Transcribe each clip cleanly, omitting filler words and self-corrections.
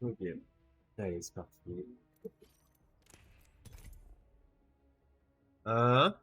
Ok. Allez, c'est parti. Hein?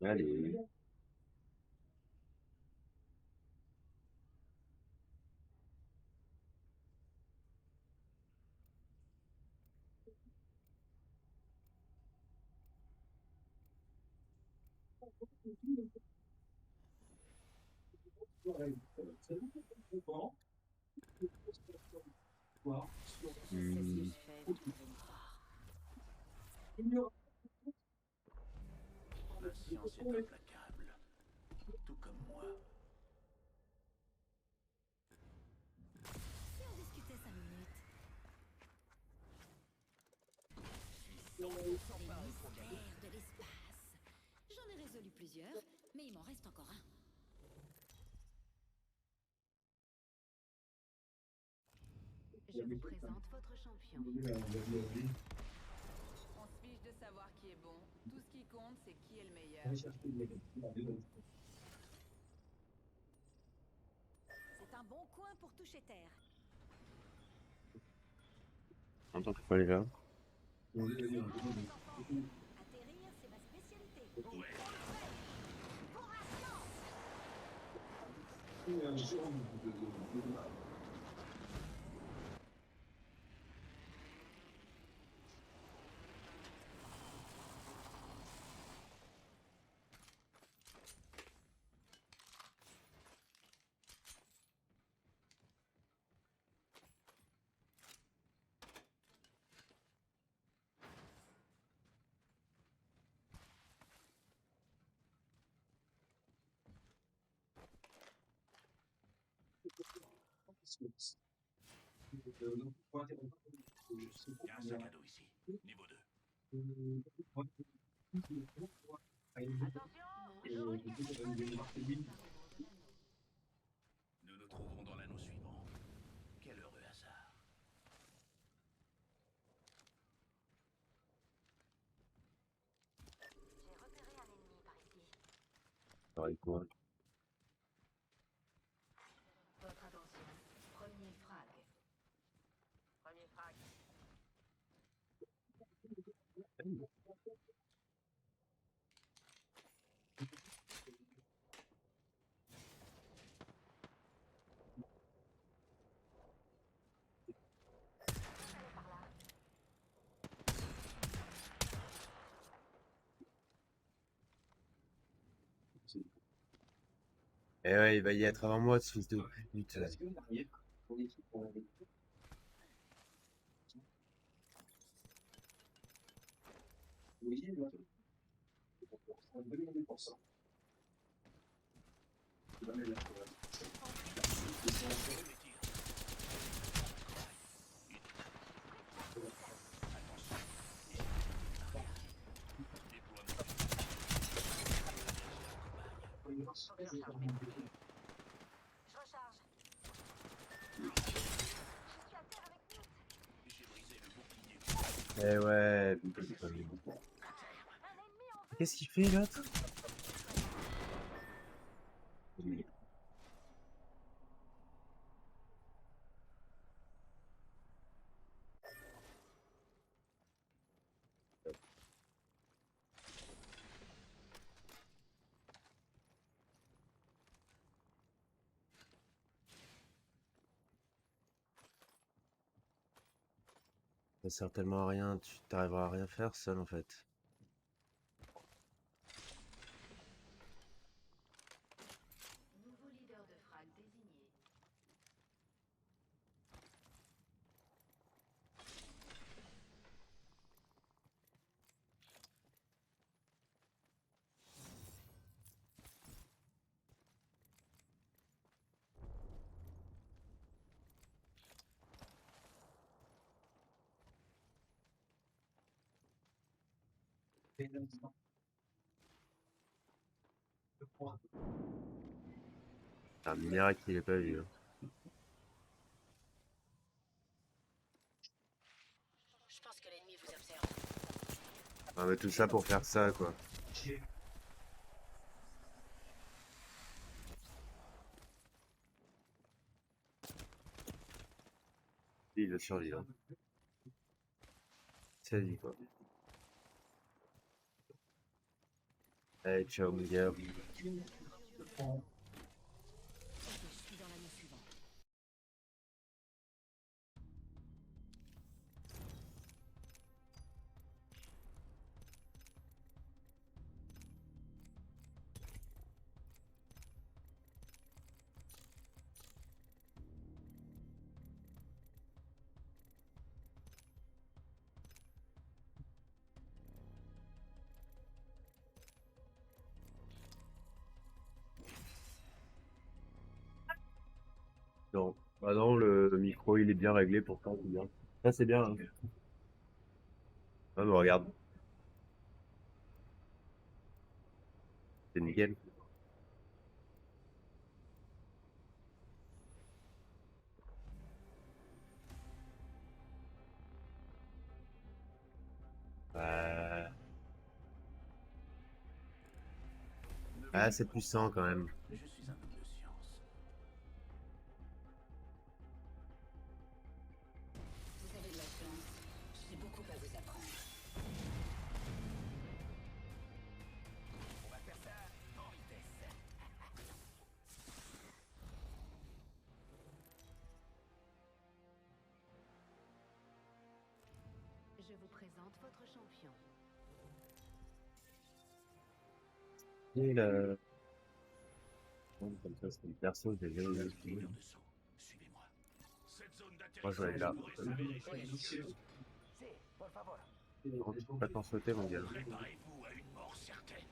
Allez. C'est ce que Hmm. je fais, vous devez me croire. La science est implacable, tout comme moi. Si on discutait 5 minutes. Je suis 100% Les pas au programme. mystères de l'espace. J'en ai résolu plusieurs, mais il m'en reste encore un. Je vous présente votre champion. On se fiche de savoir qui est bon. Tout ce qui compte, c'est qui est le meilleur. C'est un bon coin pour toucher terre. En tant que faut aller là. C'est bon, les enfants. Atterrir, c'est ma spécialité. Ouais. Pour action. Il y a un sac à dos ici, niveau 2. Bonjour, il y a quelque chose de sportif dans le monde de l'anneau. Nous nous trouverons dans l'anneau suivant. Quel heureux hasard. J'ai repéré un ennemi par ici. Pareil quoi. Votre attention. Premier frag. Premier frag. Allez par là. Eh ouais, il va y être avant moi, ce fils de pute. Je les tire. Attention. Déploiement. Faut que je recharge mes boucliers. Je recharge. Je suis à terre avec Newt. J'ai brisé le bouclier. Eh ouais, putain, c'est pas lui. Un ennemi en vue. Qu'est-ce qu'il fait l'autre? Ça sert tellement à rien, tu t'arriveras à rien faire seul en fait. Nouveau leader de frag désigné. Un miracle qu'il ait pas vu. Hein. Je pense que l'ennemi vous observe. On met tout ça pour faire ça, quoi. Il a survécu. Hein. C'est dit, quoi. Allez, ciao, mon gars. Ok, je suis dans l'anneau suivant. Non. Bah non, le micro, il est bien réglé, pourtant, c'est bien. Ça, c'est bien. Hein. Ah, mais regarde. C'est nickel. Ah, c'est puissant, quand même. Je suis un homme de science. Vous avez de la chance. J'ai beaucoup à vous apprendre. On va faire ça en vitesse. Je vous présente votre champion. Et là... Bon, comme ça, c'est le perso, j'ai déjà eu. Hauteur de saut. Suivez-moi. Cette zone Moi, je vais aller là. d'atterrissage pourrait s'avérer judicieuse. Non, tu peux pas t'en sauter, mon gars. Préparez-vous à une mort certaine.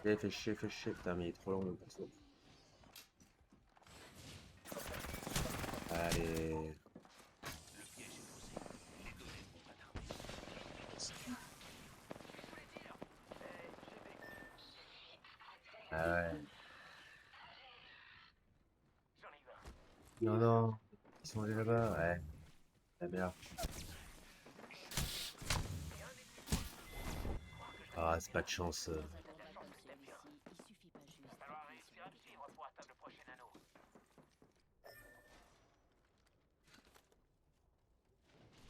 Eh, fais chier, putain, mais il est trop long, mon perso. Allez. Le piège est posé. Les données ne vont pas tarder. Ah ouais. Non, non. Ils sont allés là-bas, ouais. La merde. Ah, c'est pas de chance. Dans un combat comme celui-ci, il suffit pas juste d'appuyer sur le bouton.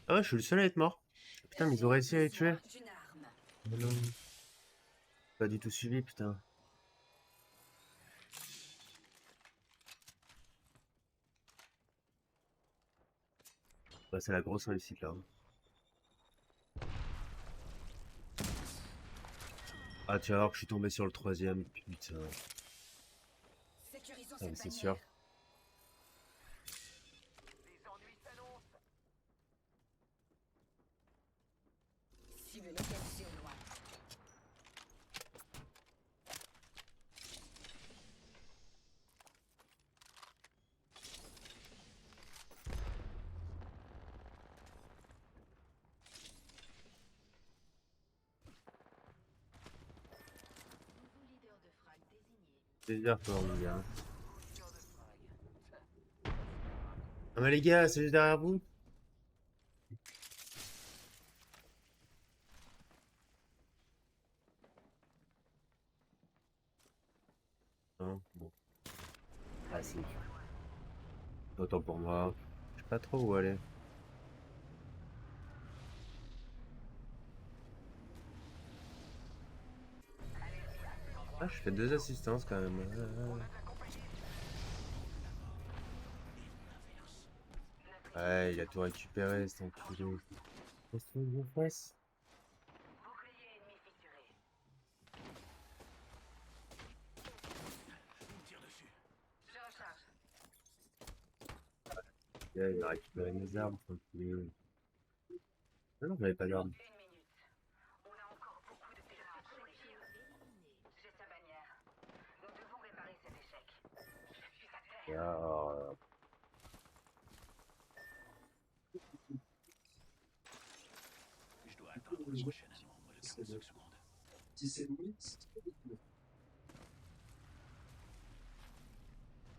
Ah ouais, je suis le seul à être mort. Putain, mais ils ont réussi à les tuer. D'une arme. Mais non. Pas du tout suivi, putain. Bah, c'est la grosse réussite là. Ah, tu vas voir que je suis tombé sur le troisième, putain. Sécurisons Ah, mais cette c'est bannière. sûr. Cible localisée au loin. Nouveau leader de frag désigné. Plaisir, toi, mon gars. Ah, mais les gars, c'est juste derrière vous. Non, bon. Ah, si. Autant pour moi. Je sais pas trop où aller. Ah, je fais 2 assistances quand même. Ouais, il a tout récupéré, cet enculé. Qu'est-ce que vous faites? On me tire dessus. Je recharge. Yeah, il a récupéré mes armes, faut que... Ah non, j'avais pas d'armes. Une minute. On a encore beaucoup de terrain à parcourir. J'ai sa bannière. Nous devons réparer cet échec. Je suis à Et terre. alors, Je dois atteindre le prochain anneau en moins de 45 secondes.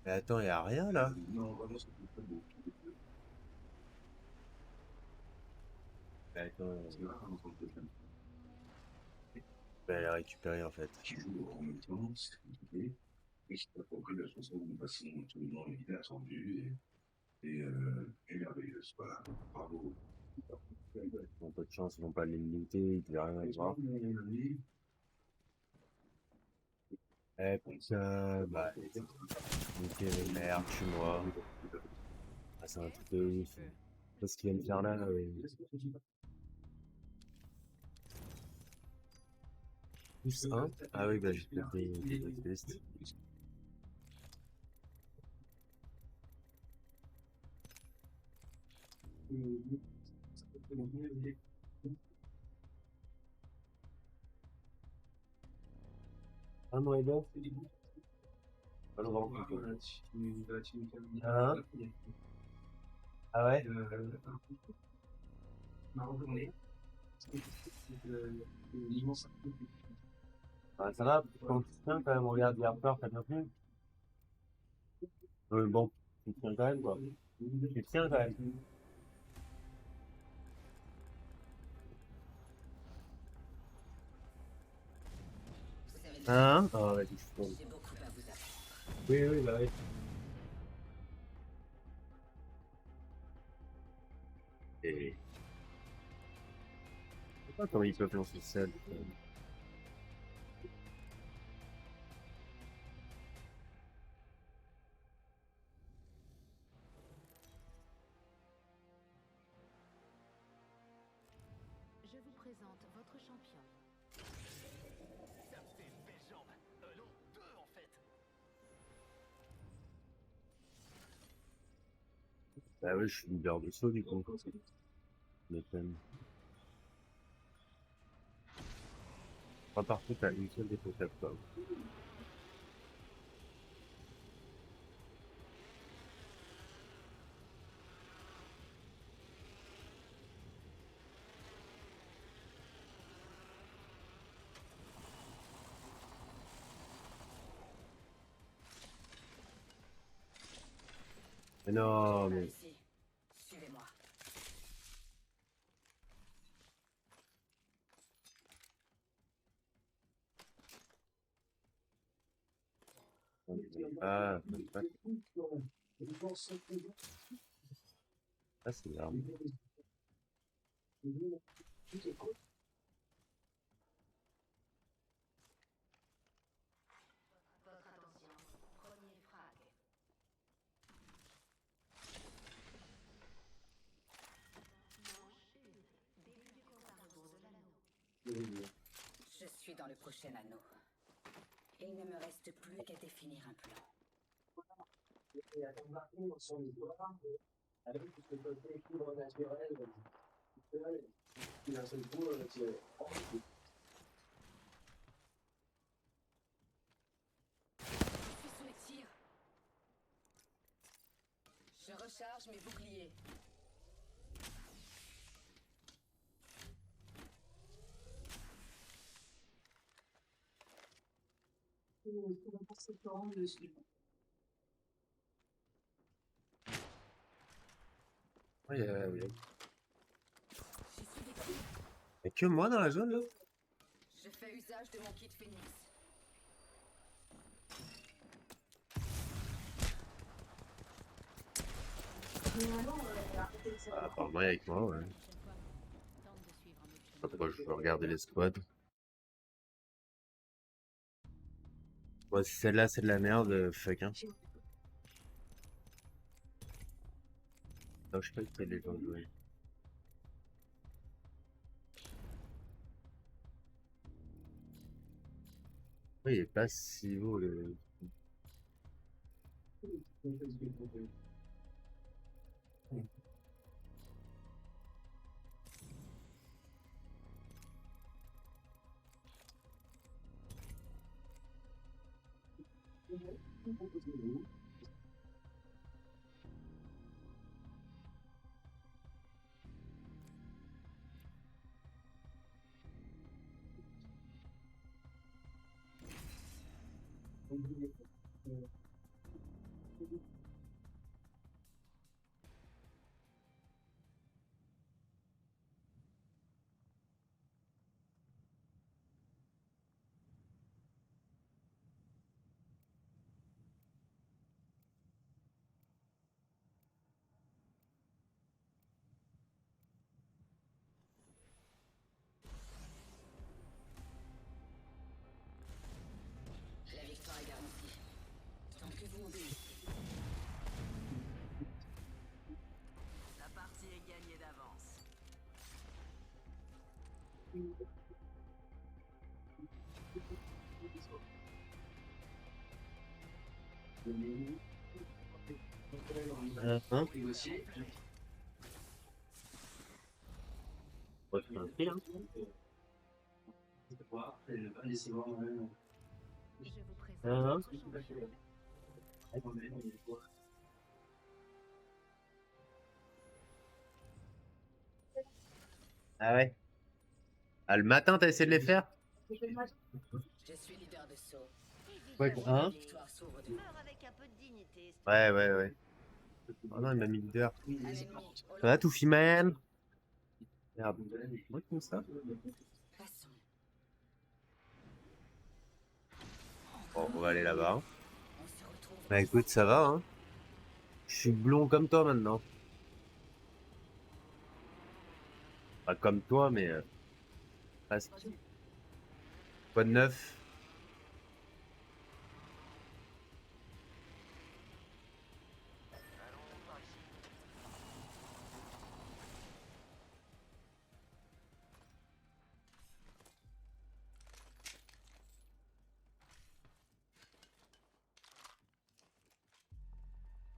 mais attends, y a rien là? Mais attends, je vais aller récupérer en fait. Ils ont pas de chance, ils vont pas les limiter, ils devaient rien avoir. Eh putain, bah, niquer les mères, tue-moi. Ah, c'est un truc de ouf. Qu'est-ce qu'il vient de faire là? Plus 1? Ah oui, bah j'ai peut-être pris une liste. Ah non, il est pas le grand coup. Hein? Ah ouais? Ah, ça va, quand tu tiens quand même, regarde, hier soir, t'as bien plus? Bon, tu tiens quand même, quoi. Tu tiens quand même. Vous savez, Hein? Ah, vas-y, je tombe. j'ai beaucoup à vous apprendre. Oui, oui, bah oui. Et je sais pas comment ils peuvent lancer ça. Je vous présente votre champion. Ça me fait une belle jambe. Non, deux en fait. Bah oui, je suis leader de saut, du coup. Mais quand même. Pas partout, t'as une seule défaut quoi. Mais non, Par mais... ici. Suivez-moi. Ah, ah c'est l'arme. Votre attention. Premier frag. Manche 1. Début du compte à rebours de l'anneau. Je suis dans le prochain anneau. Il ne me reste plus qu'à définir un plan. Je suis sous les tirs. Je recharge mes boucliers. Ouais, J'y suis victime. y'a que moi dans la zone, là? Je fais usage de mon kit Phoenix. Ah, apparemment, y'a avec moi, ouais. La prochaine fois, tente de suivre un autre Je sais pas chemin. pourquoi je veux regarder les squads. Bon, si celle-là, c'est de la merde, fuck, hein. Non, je sais pas si c'est les gens joués. Oui, il est pas si haut, le... La victoire est garantie. Tant que vous m'obéissez. La partie est gagnée d'avance. Hein? Ouais, c'est un prix, hein. Je vous présente Hein? notre champion. Ah ouais. Ah, le matin, t'as essayé de les faire? Je suis leader de saut. Ouais, La hein? victoire s'ouvre de Meurs avec un peu de dignité. Ouais, ouais, ouais. Oh non, il m'a mis leader. un ennemi. Au Ça va, loin. tout man? Merde. Ouais, comme ça? Passons. Bon, on va aller là-bas. On se retrouve. Bah écoute, ça va, hein. Je suis blond comme toi maintenant. Pas comme toi, mais presque. Quoi de neuf?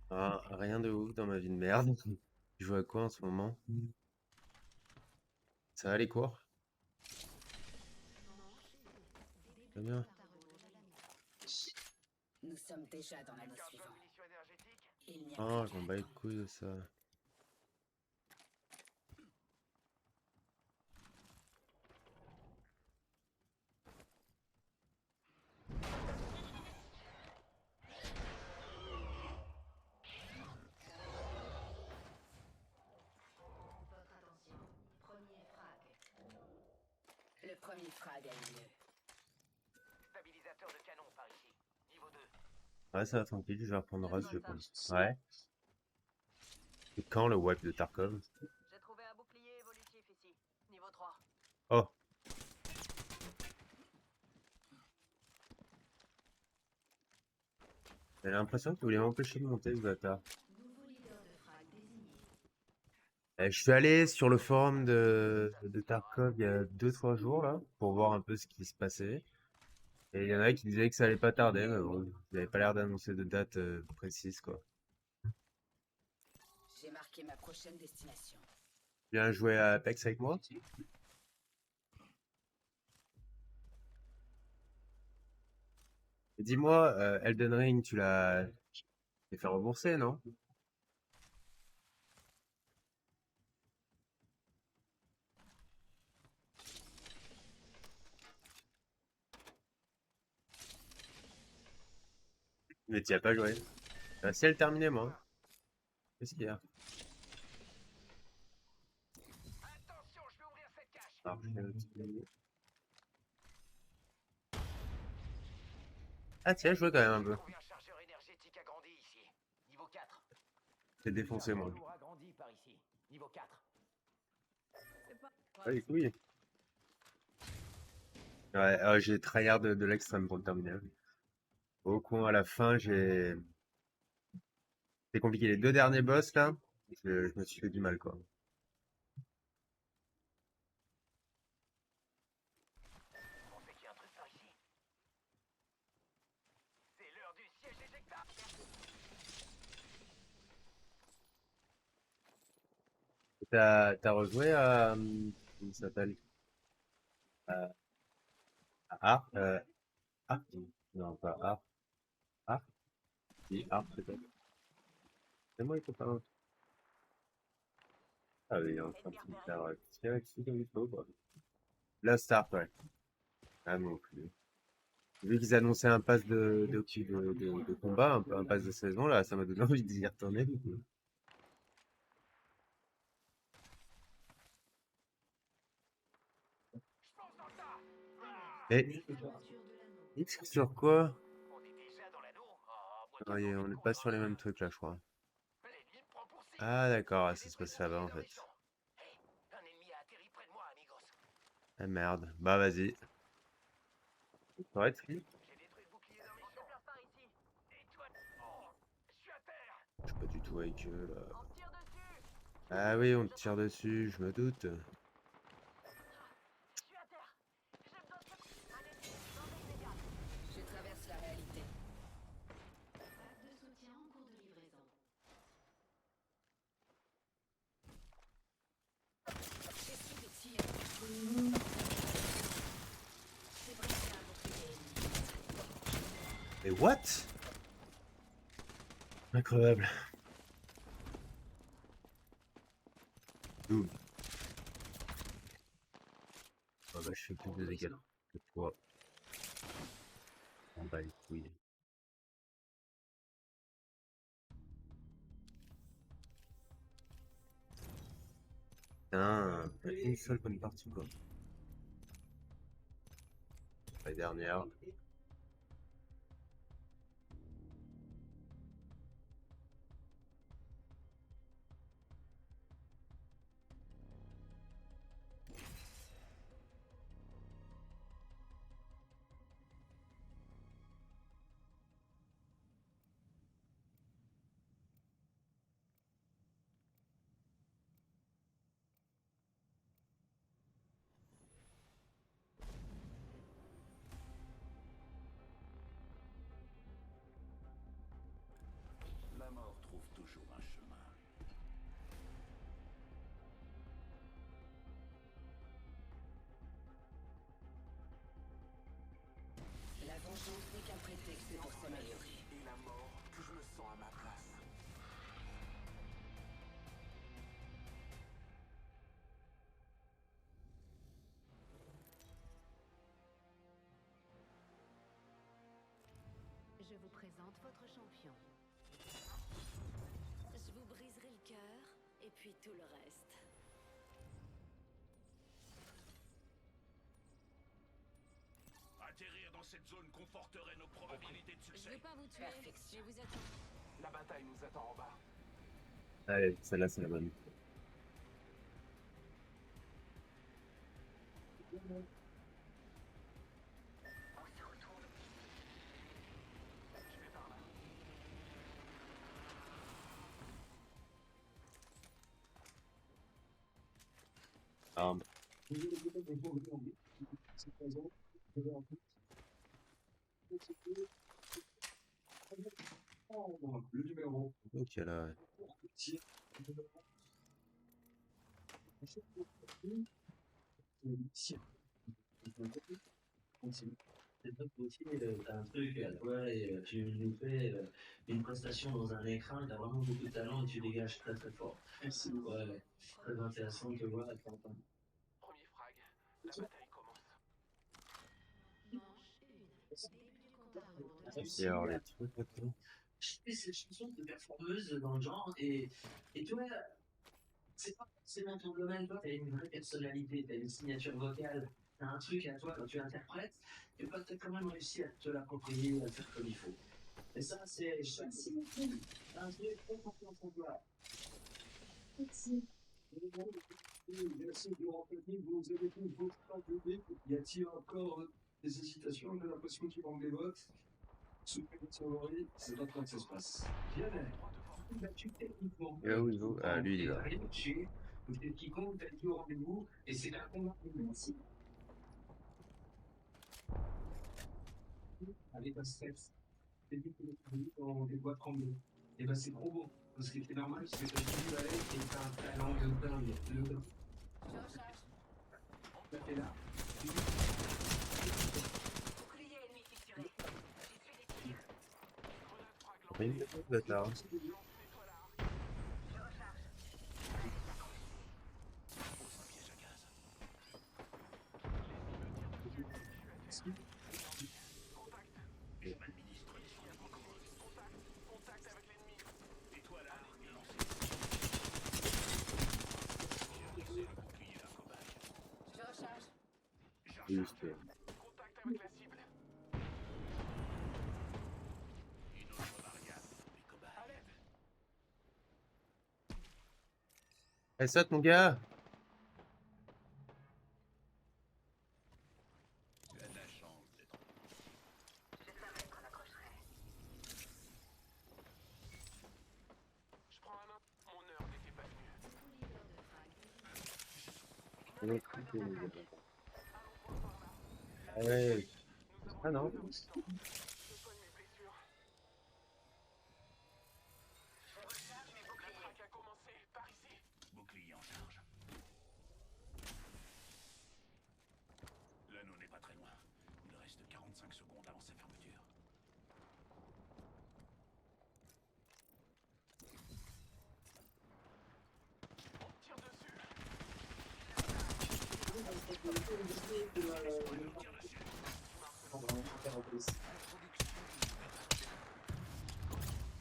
Ah, rien de ouf dans ma vie de merde. Tu joues à quoi en ce moment? Ça va les cours? Très bien. Nous sommes déjà dans l'anneau suivant. Il n'y a Ah, plus j'en qu'à bats les attendre. couilles de ça. Le premier frag a eu lieu. Stabilisateur de canon par ici. Niveau 2. Ouais, ça va tranquille, je vais reprendre Rust, je pense. Ouais. Et quand le wipe de Tarkov? J'ai trouvé un bouclier évolutif ici. Niveau 3. Oh! J'ai l'impression qu'il voulait m'empêcher de monter ce bâtard. Je suis allé sur le forum de Tarkov il y a 2-3 jours là, pour voir un peu ce qui se passait. Et il y en a qui disaient que ça allait pas tarder, mais bon, ils n'avaient pas l'air d'annoncer de date précise quoi. J'ai marqué ma prochaine destination. Tu viens jouer à Apex avec moi? Et dis-moi, Elden Ring, tu l'as fait rembourser, non? Mais tu y as pas joué. Si elle terminait, moi. Qu'est-ce qu'il y a? Attention, je vais ouvrir cette cache. Alors, ah tiens, je jouais quand même un peu. Trouvé un chargeur énergétique agrandi ici. Niveau 4. T'es défoncé, moi. Lourd agrandi par ici. Niveau 4. Ah, les couilles. Ouais, j'ai tryhard de l'extrême pour le terminer. Au coin, à la fin, c'est compliqué. Les deux derniers boss, là, je me suis fait du mal, quoi. On sait qu'il y a un truc par ici. C'est l'heure du siège éjectable. T'as rejoué à... comment ça s'appelle? À Ark? Ark? Non, pas Ark. Ark? Et Art peut-être. C'est moi, il faut pas. Ah oui, il est en train de se faire tirer dessus comme il faut, quoi. La Start, ouais. Ah non plus. Vu qu'ils annonçaient un pass de combat, un pass de saison, là, ça m'a donné envie d'y retourner. Et, X sur quoi? On est déjà dans l'anneau. Oh, Ah, on n'est pas sur les mêmes trucs là, je crois. L'ennemi me prend pour cible. Ah d'accord, J'ai ça des se passe là-bas prisonniers en dans les fait. champs. Hey, un ennemi a atterri près de moi, amigos. Ah merde. Bah vas-y. Ça va être free. J'ai détruit le bouclier d'un méchant. On se déplace par ici. Et toi... Oh, je suis à terre. Je suis pas du tout avec eux là. On tire dessus. Ah oui, on te tire dessus, je me doute. Je suis à terre. J'ai besoin de... Un ennemi dans mes dégâts. Je traverse la réalité. Pack de soutien en cours de livraison. J'essuie des tirs. J'ai brisé un bouclier ennemi. Mais what? Incroyable. Boum. Ah bah je fais plus de dégâts que toi. On bat les couilles. Putain, une seule bonne partie quoi. La dernière. La mort trouve toujours un chemin. La vengeance n'est qu'un prétexte pour s'améliorer. Et la mort que je me sens à ma place. Je vous présente votre champion. Je vous briserai le cœur, et puis tout le reste. Atterrir dans cette zone conforterait nos probabilités de Je succès. veux pas vous tuer, Perfection. mais vous êtes... La bataille nous attend en bas. Allez, celle-là c'est la bonne. Je vais par là. Arme. Ok là. T'as un truc, ouais, et tu nous fais une prestation dans un écran, t'as vraiment beaucoup de talent et tu dégages très très fort. Merci. Ouais, très intéressant de te voir. Premier frag. La bataille commence. Manche 1. Début du compte à rebours de la Et alors les trucs maintenant. Je fais cette chanson de performeuse dans le genre et toi, c'est pas forcément ton domaine, toi, t'as une vraie personnalité, t'as une signature vocale, t'as un truc à toi quand tu interprètes, et bah, t'as quand même réussi à te l'approprier, à le faire comme il faut. Et ça, c'est un truc très confiance en toi. Merci de rencontrer, vous avez fait votre stratégie. Y a-t-il encore des hésitations? J'ai l'impression qu'il manque des votes. Soufflez votre favori, c'est en train que ça se passe. Bien, battu techniquement. Et là où il va? Ah lui il y va. Rien de chez, vous êtes quiconque, t'as dit au rendez-vous, et c'est un combat. Merci. Avec un stress. C'est dit que on les voit trembler. Et ben c'est trop beau. Parce que c'est normal, parce que ça se joue avec et t'as un talent de dingue. Je recharge. Ça fait là. Bouclier ennemi fissuré. J'essuie des tirs. Oui, bâtard. Pose un piège à gaz. Je m'administre les soins de recours. Et toi là, lancez. J'ai redressé le bouclier d'un cobaye. Je recharge. Juste. Une autre variable, les cobayes. Elle saute, mon gars! Tu as de la chance d'être. Je savais qu'on accrocherait. Ah ouais. Ah non. Bouclier en charge. L'anneau n'est pas très loin. Il reste 45 secondes avant sa fermeture.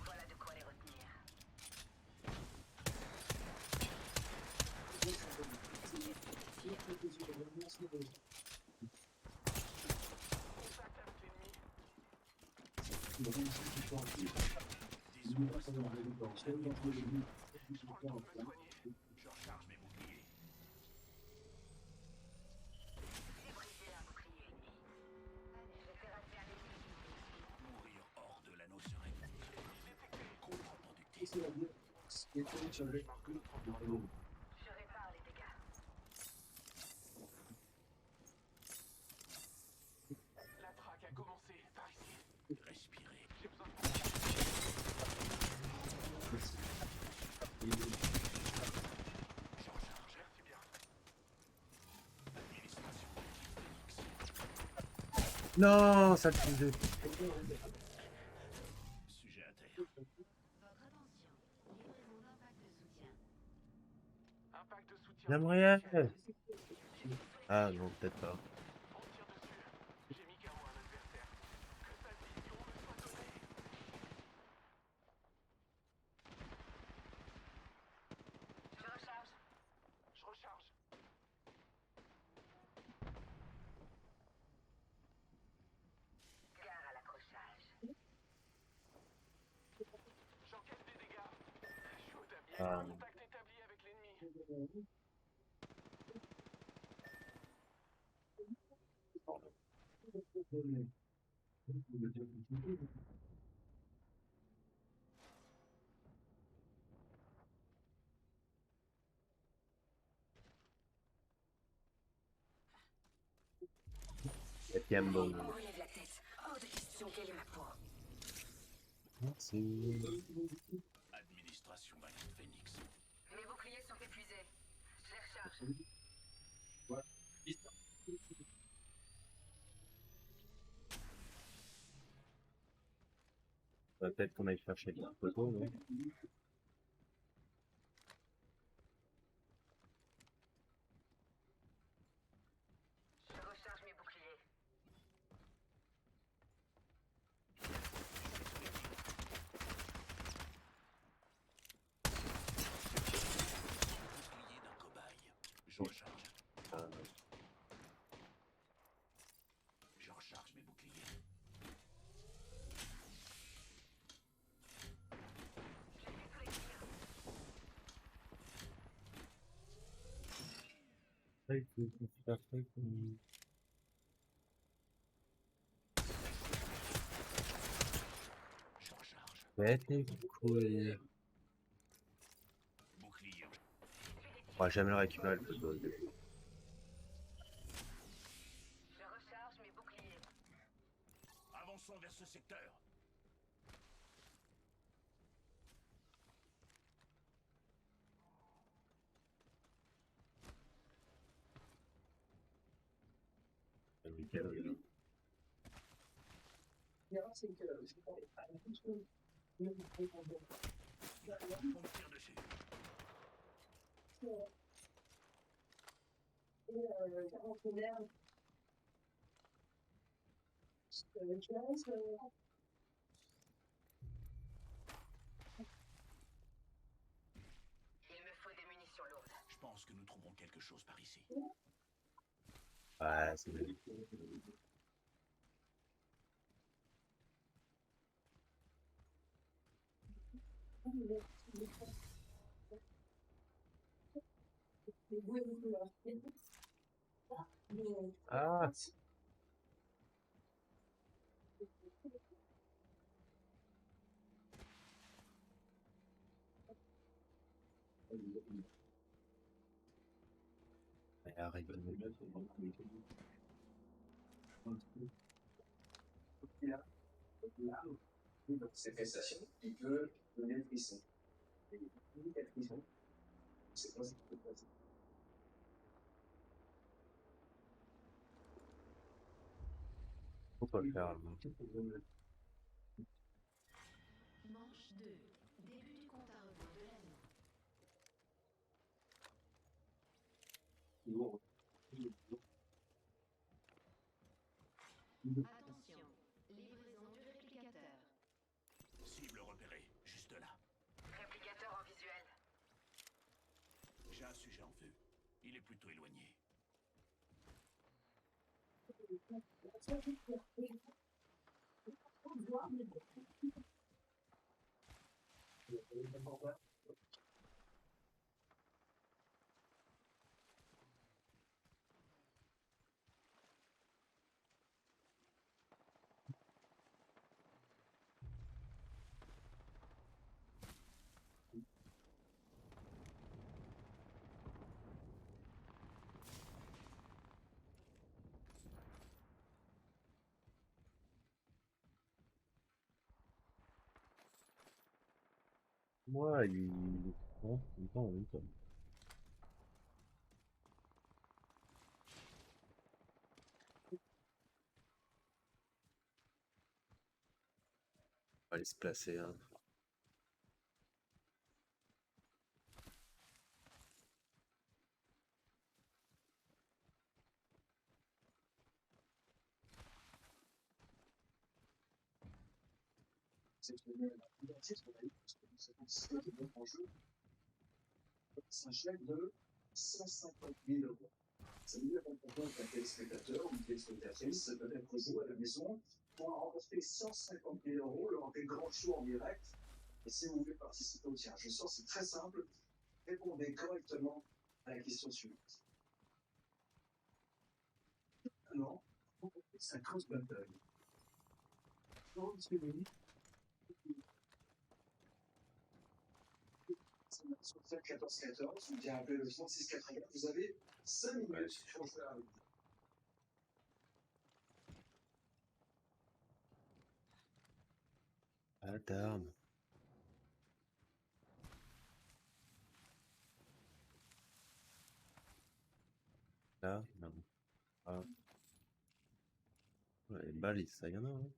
Voilà de quoi les retenir. Des zones restantes. Je recharge mes boucliers. J'ai brisé un bouclier ennemi. J'ai terrassé un ennemi. Mourir hors de l'anneau serait contre-productif. Je répare les dégâts. Respirer. Je recharge. Administration Phoenix. Non, ça te de... Sujet à terre. Votre attention. Livraison d'impact de soutien. J'aimerais. Ah non, peut-être pas. Je recharge. Gare à l'accrochage. Ah. Quatrième bon. Relève la tête. Hors de question qu'elle ait ma peau. Merci. Administration valide Phoenix. Mes boucliers sont épuisés. Je les recharge. Peut-être qu'on aille chercher une photo, non? Je recharge mes boucliers. Bouclier d'un cobaye. Je recharge. Ah, Je recharge mes boucliers. Je recharge. ouais, c'est cool. Bouclier. On va jamais le récupérer le photo. Je recharge mes boucliers. Avançons vers ce secteur. On me tire dessus. Il me faut des munitions lourdes. Je pense que nous trouverons quelque chose par ici. Ouais, c'est bien. Ah, elle arrive. Ces prestations, il peut donner le frisson. Et quel frisson? C'est pas ce qui peut passer. Faut pas le faire. Manche 2. Début du compte à rebours de l'anneau. Attention, livraison du réplicateur. Cible repérée, juste là. Réplicateur en visuel. J'ai un sujet en vue. Il est plutôt éloigné. Moi, il... Bon, en même temps. On va aller se placer, hein. C'est un chèque de 150 000 euros. Ça veut dire qu'on propose à un téléspectateur ou une téléspectatrice peut-être jouer à la maison pour remporter 150 000 euros lors des grands shows en direct. Et si vous voulez participer au tirage au sort, c'est très simple. Répondez correctement à la question suivante. Alors, ça cause battle. Donc, ce que vous dites, sur le 14-14, ou bien appelé le 36-80, vous avez 5 minutes Ouais, pour jouer à la ah, d'armes. Là, non. Ah. Ouais, les balles, ça y en a, hein.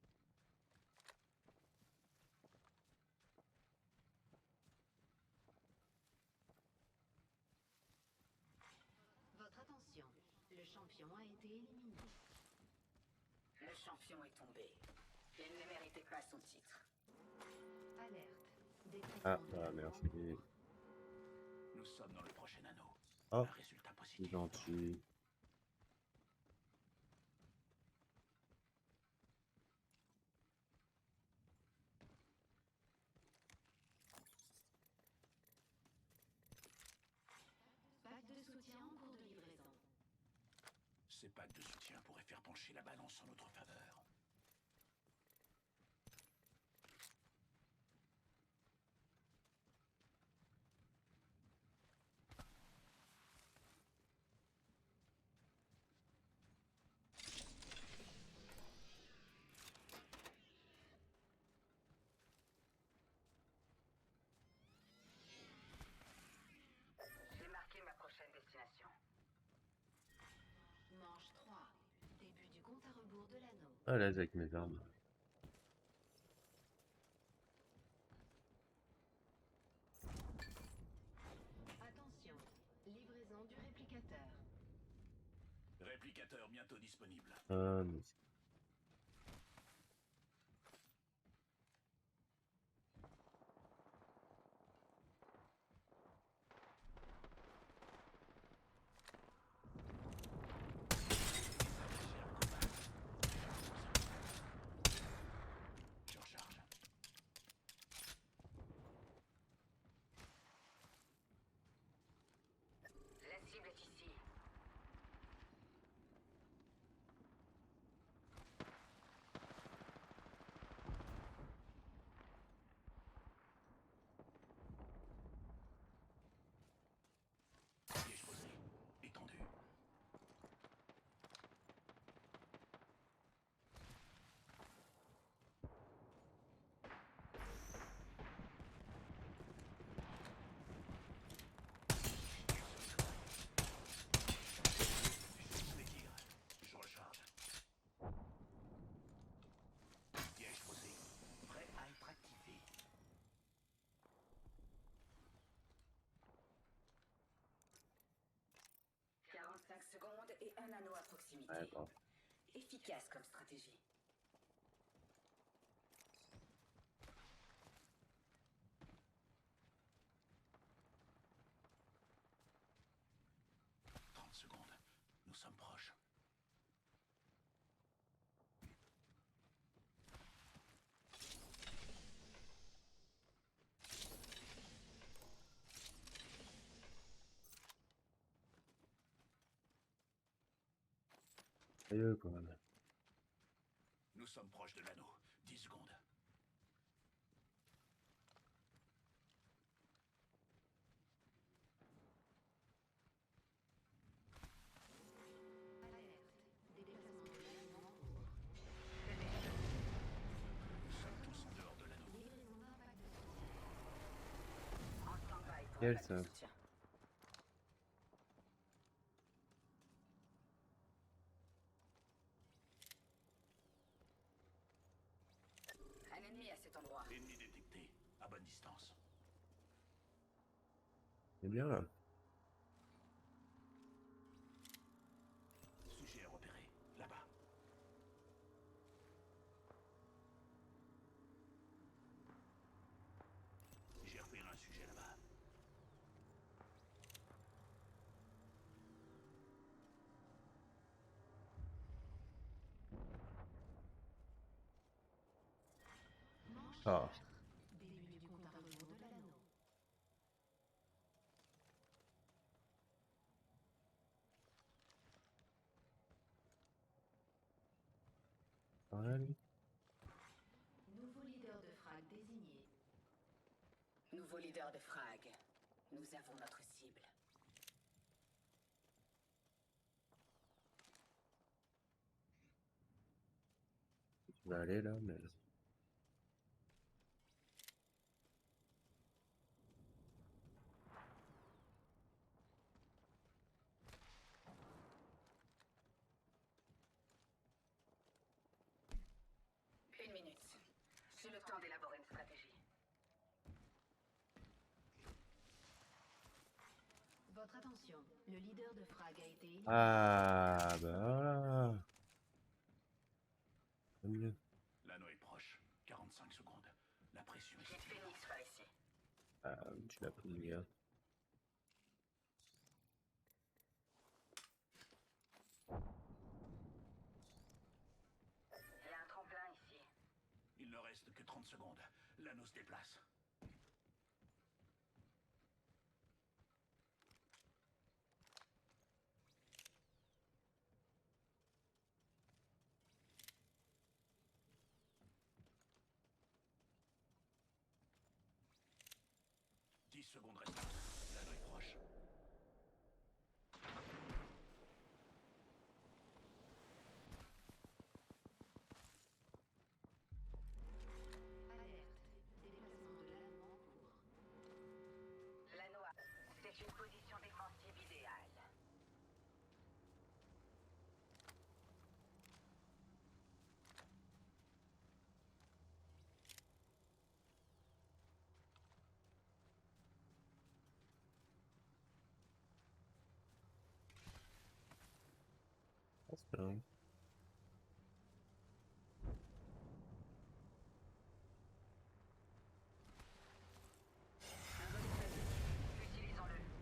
Votre attention, le champion a été éliminé. Le champion est tombé. Il ne méritait pas son titre. Alerte. Ah, Détectant de ah, la merci. Nous sommes dans le prochain anneau. Oh, Un résultat c'est positif. gentil. Pack de soutien en cours de livraison. Ces packs de soutien pourraient faire pencher la balance en notre faveur. J'ai marqué ma prochaine destination. Manche 3. Début du compte à rebours de l'anneau. À l'aise avec mes armes. Réplicateur bientôt disponible. Mais Je recharge. La cible est ici. Piège posé. Étendu. Les tirs. Je recharge. Piège posé. Prêt à être activé. « 45 secondes et un anneau à proximité. ouais, bon. Efficace comme stratégie. « 30 secondes. Nous sommes proches. Sérieux, quand même. Nous sommes proches de l'anneau. 10 secondes. Nous sommes tous en dehors de l'anneau. En stand-by pour Quel l'attaque ça? de soutien. Un ennemi à cet endroit. Ennemi détecté. À bonne distance. C'est bien, là. Sujet repéré. Là-bas. J'ai repéré un sujet là-bas. Ah. Début du compte à rebours de l'anneau. Rien, lui. Nouveau leader de frag désigné. Nouveau leader de frag. Nous avons notre cible. Tu vas aller, là, mais... Une minute. J'ai le temps d'élaborer une stratégie. Votre attention, le leader de frag a été éliminé. Ah, bah voilà. C'est mieux. L'anneau est proche. 45 secondes. La pression est Kid soutenue. Phoenix par ici. Ah, tu l'as pris, bien. Il y a un tremplin ici. Il ne reste que 30 secondes. L'anneau se déplace. « 10 secondes restantes. L'anneau est proche. Alerte. Déplacement de l'anneau en cours. L'anneau a... C'est une position défensive idéale. Hein.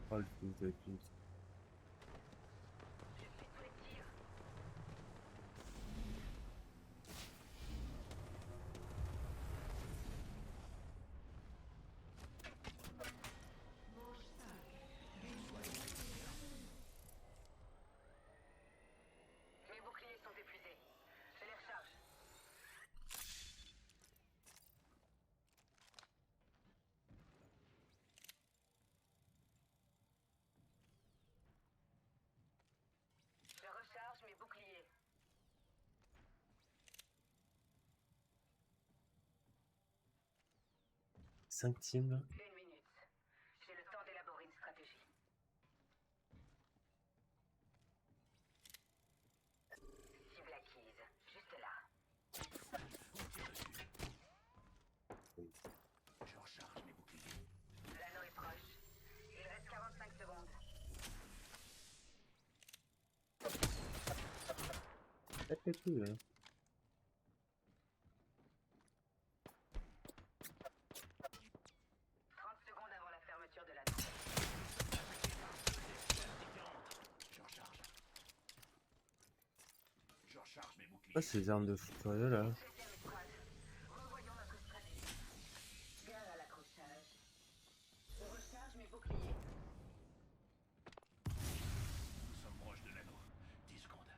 Oh, le fils de pute. Mes boucliers sont épuisés. Je les recharge. Je recharge mes boucliers. 5 teams là. 1 minute. J'ai le temps d'élaborer une stratégie. Cible acquise. Juste là. Je recharge mes boucliers. L'anneau est proche. Il reste 45 secondes. Faites les couilles, hein. 30 secondes avant la fermeture de l'anneau. Je recharge. Je recharge mes boucliers. Ah, ces armes de fou furieux là. Deuxième escouade. Revoyons notre stratégie. Gare à l'accrochage. Je recharge mes boucliers. Nous sommes proches de l'anneau. 10 secondes.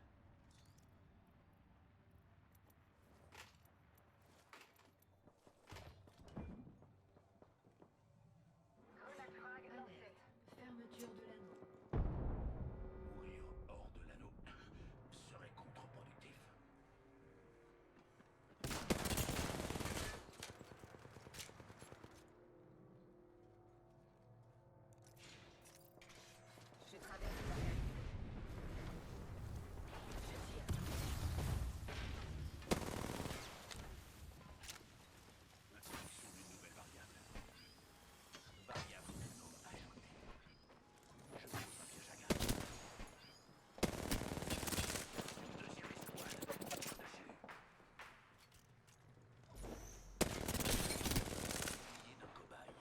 Grenade frag lancée. Alerte. Fermeture de l'anneau. Mourir hors de l'anneau serait contre-productif. Je traverse la réalité. Je tire. Introduction d'une nouvelle variable. Variable autonome ajoutée. Je pose un piège à gaz. Deuxième escouade. Dessus. Oublié d'un cobaye.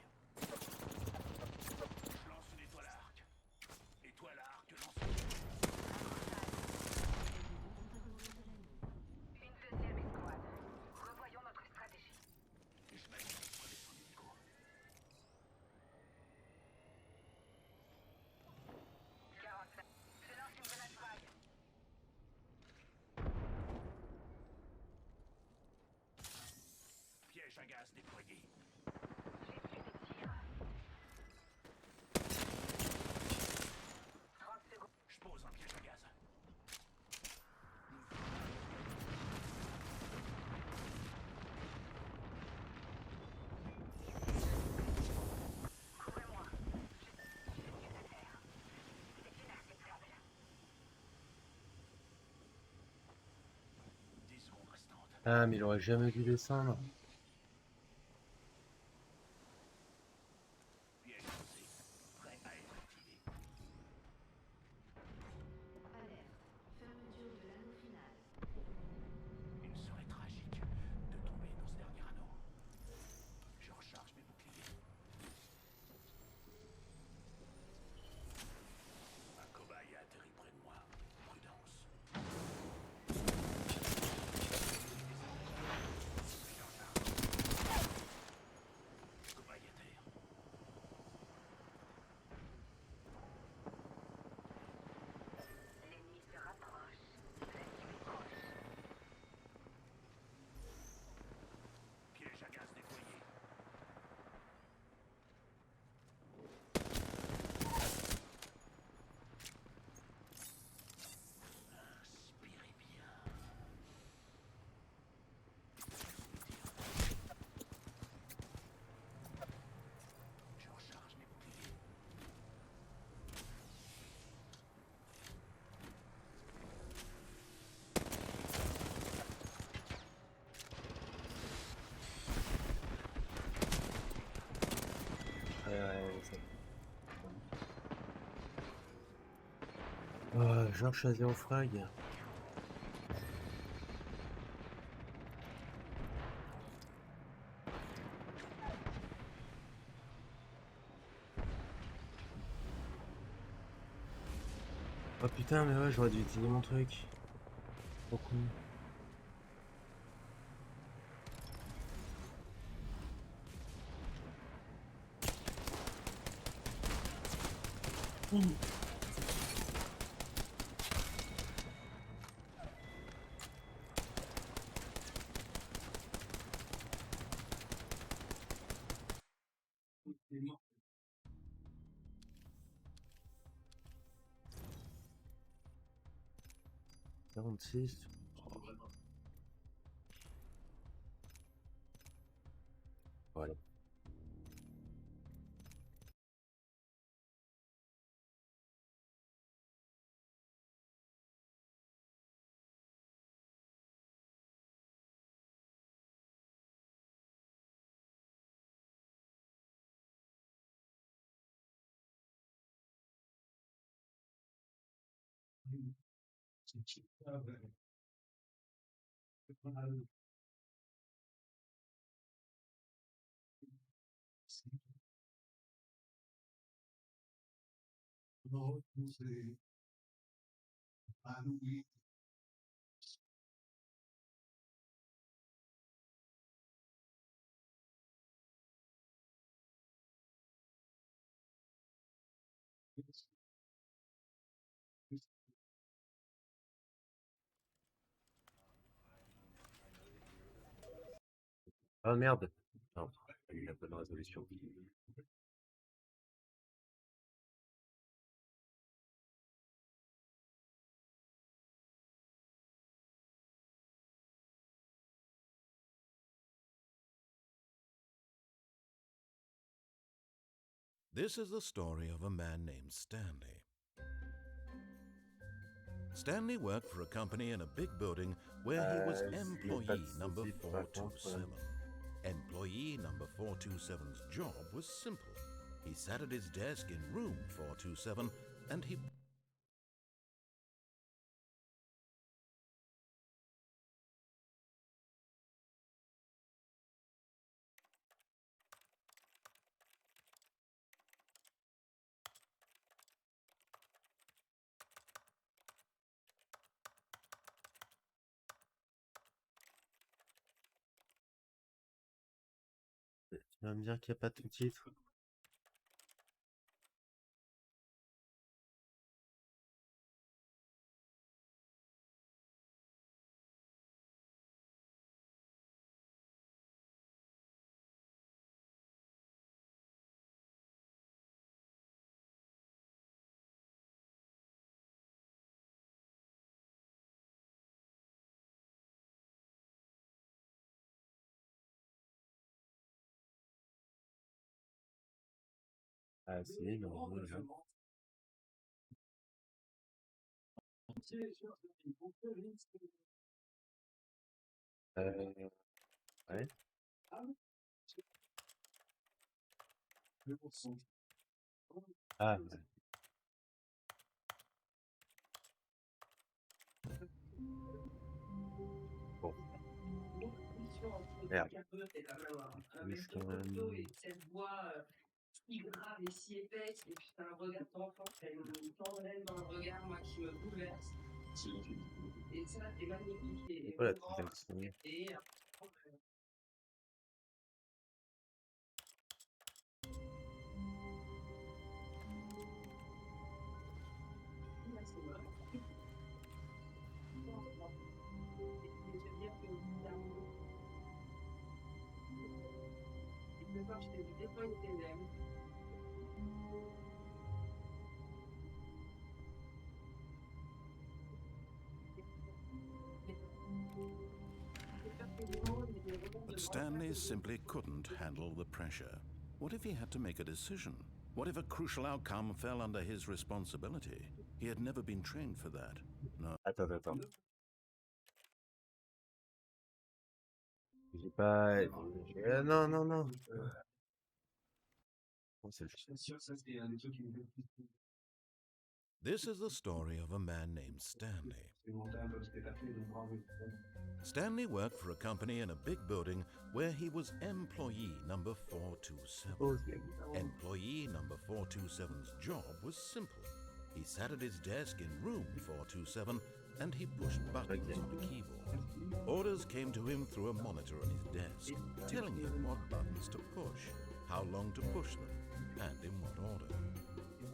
Je lance une étoile à arc. Étoile à arc lancée. Une deuxième escouade. Revoyons notre stratégie. Je m'aligne sur les son hélico. 45. Je lance une grenade frag. Piège à gaz déployé. J'essuie des tirs. 30 secondes. Je pose un piège à gaz. Couvrez-moi. Je m'occupe de terre. C'est inacceptable. 10 secondes restantes. Ah, mais il aurait jamais dû descendre. Piège lancé. Prêt à être activé. Alerte. Fermeture de l'anneau final. Il serait tragique de tomber dans ce dernier anneau. Je recharge mes boucliers. Un cobaye a atterri près de moi. Prudence. Je recharge. Cobaye à terre. L'ennemi se rapproche. La cible est proche. Piège à gaz déployé. Inspirez bien. Je recharge mes boucliers. Ça... Oh, Georges Chazier au frag. Oh putain, mais ouais, j'aurais dû utiliser mon truc. Trop con. C'est mort. 46. Voilà. Ah ouais. C'est pas mal. C'est non, c'est ah oui. Ah merde. Non, j'ai eu la bonne résolution. This is the story of a man named Stanley. Stanley worked for a company in a big building where he was Il est pas employee number de par contre. 427. Employee number 427's job was simple. He sat at his desk in room 427 and he Tu vas me dire qu'il n'y a pas de titre. Ah si, non, voilà. Ouais. Ah, ouais. Bon, merde. Bouge quand même. Cette voix si grave et si épaisse, et puis t'as un regard d'enfant, t'as une tendresse dans le regard, moi, qui me bouleverse. Et ça, c'est magnifique C'est et quoi la émouvant. transaction? Et c'est vrai. Et se dire que quelque part, je t'ai vu déployer tes ailes. But Stanley simply couldn't handle the pressure. What if he had to make a decision? What if a crucial outcome fell under his responsibility? He had never been trained for that. No. Attends. J'ai pas. Non. Oh, c'est le Je suis sûr que ça, c'est un des trucs qui me fait le plus. This is the story of a man named Stanley. C'est mental comme c'était tapé, donc bravo. Stanley worked for a company in a big building where he was employee number 427. Oh, Employee number 427's job was simple. He sat at his desk in room 427 and he pushed buttons Okay. on the keyboard. Orders came to him through a monitor on his desk, telling him what buttons to push, how long to push them, and in what order.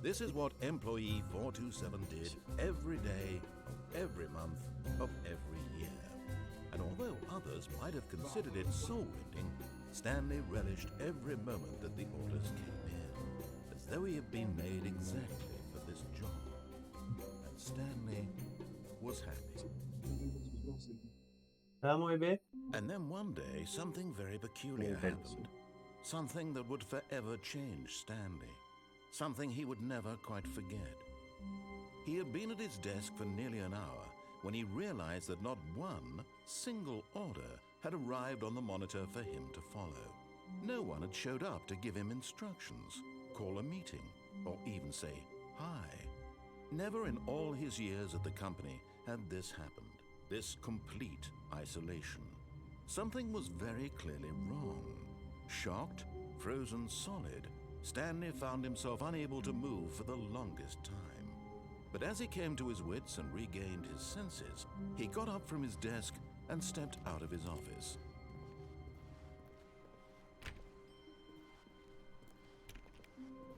This is what employee 427 did every day of every month of every year. And although others might have considered it soul-rending, Stanley relished every moment that the orders came in, as though he had been made exactly for this job. And Stanley was happy. Ah, mon bébé? And then one day, something very peculiar happened. Something that would forever change Stanley. Something he would never quite forget. He had been at his desk for nearly an hour when he realized that not one single order had arrived on the monitor for him to follow. No one had showed up to give him instructions, call a meeting, or even say hi. Never in all his years at the company had this happened, this complete isolation. Something was very clearly wrong. Shocked, frozen solid, Stanley found himself unable to move for the longest time. But as he came to his wits and regained his senses, he got up from his desk and stepped out of his office.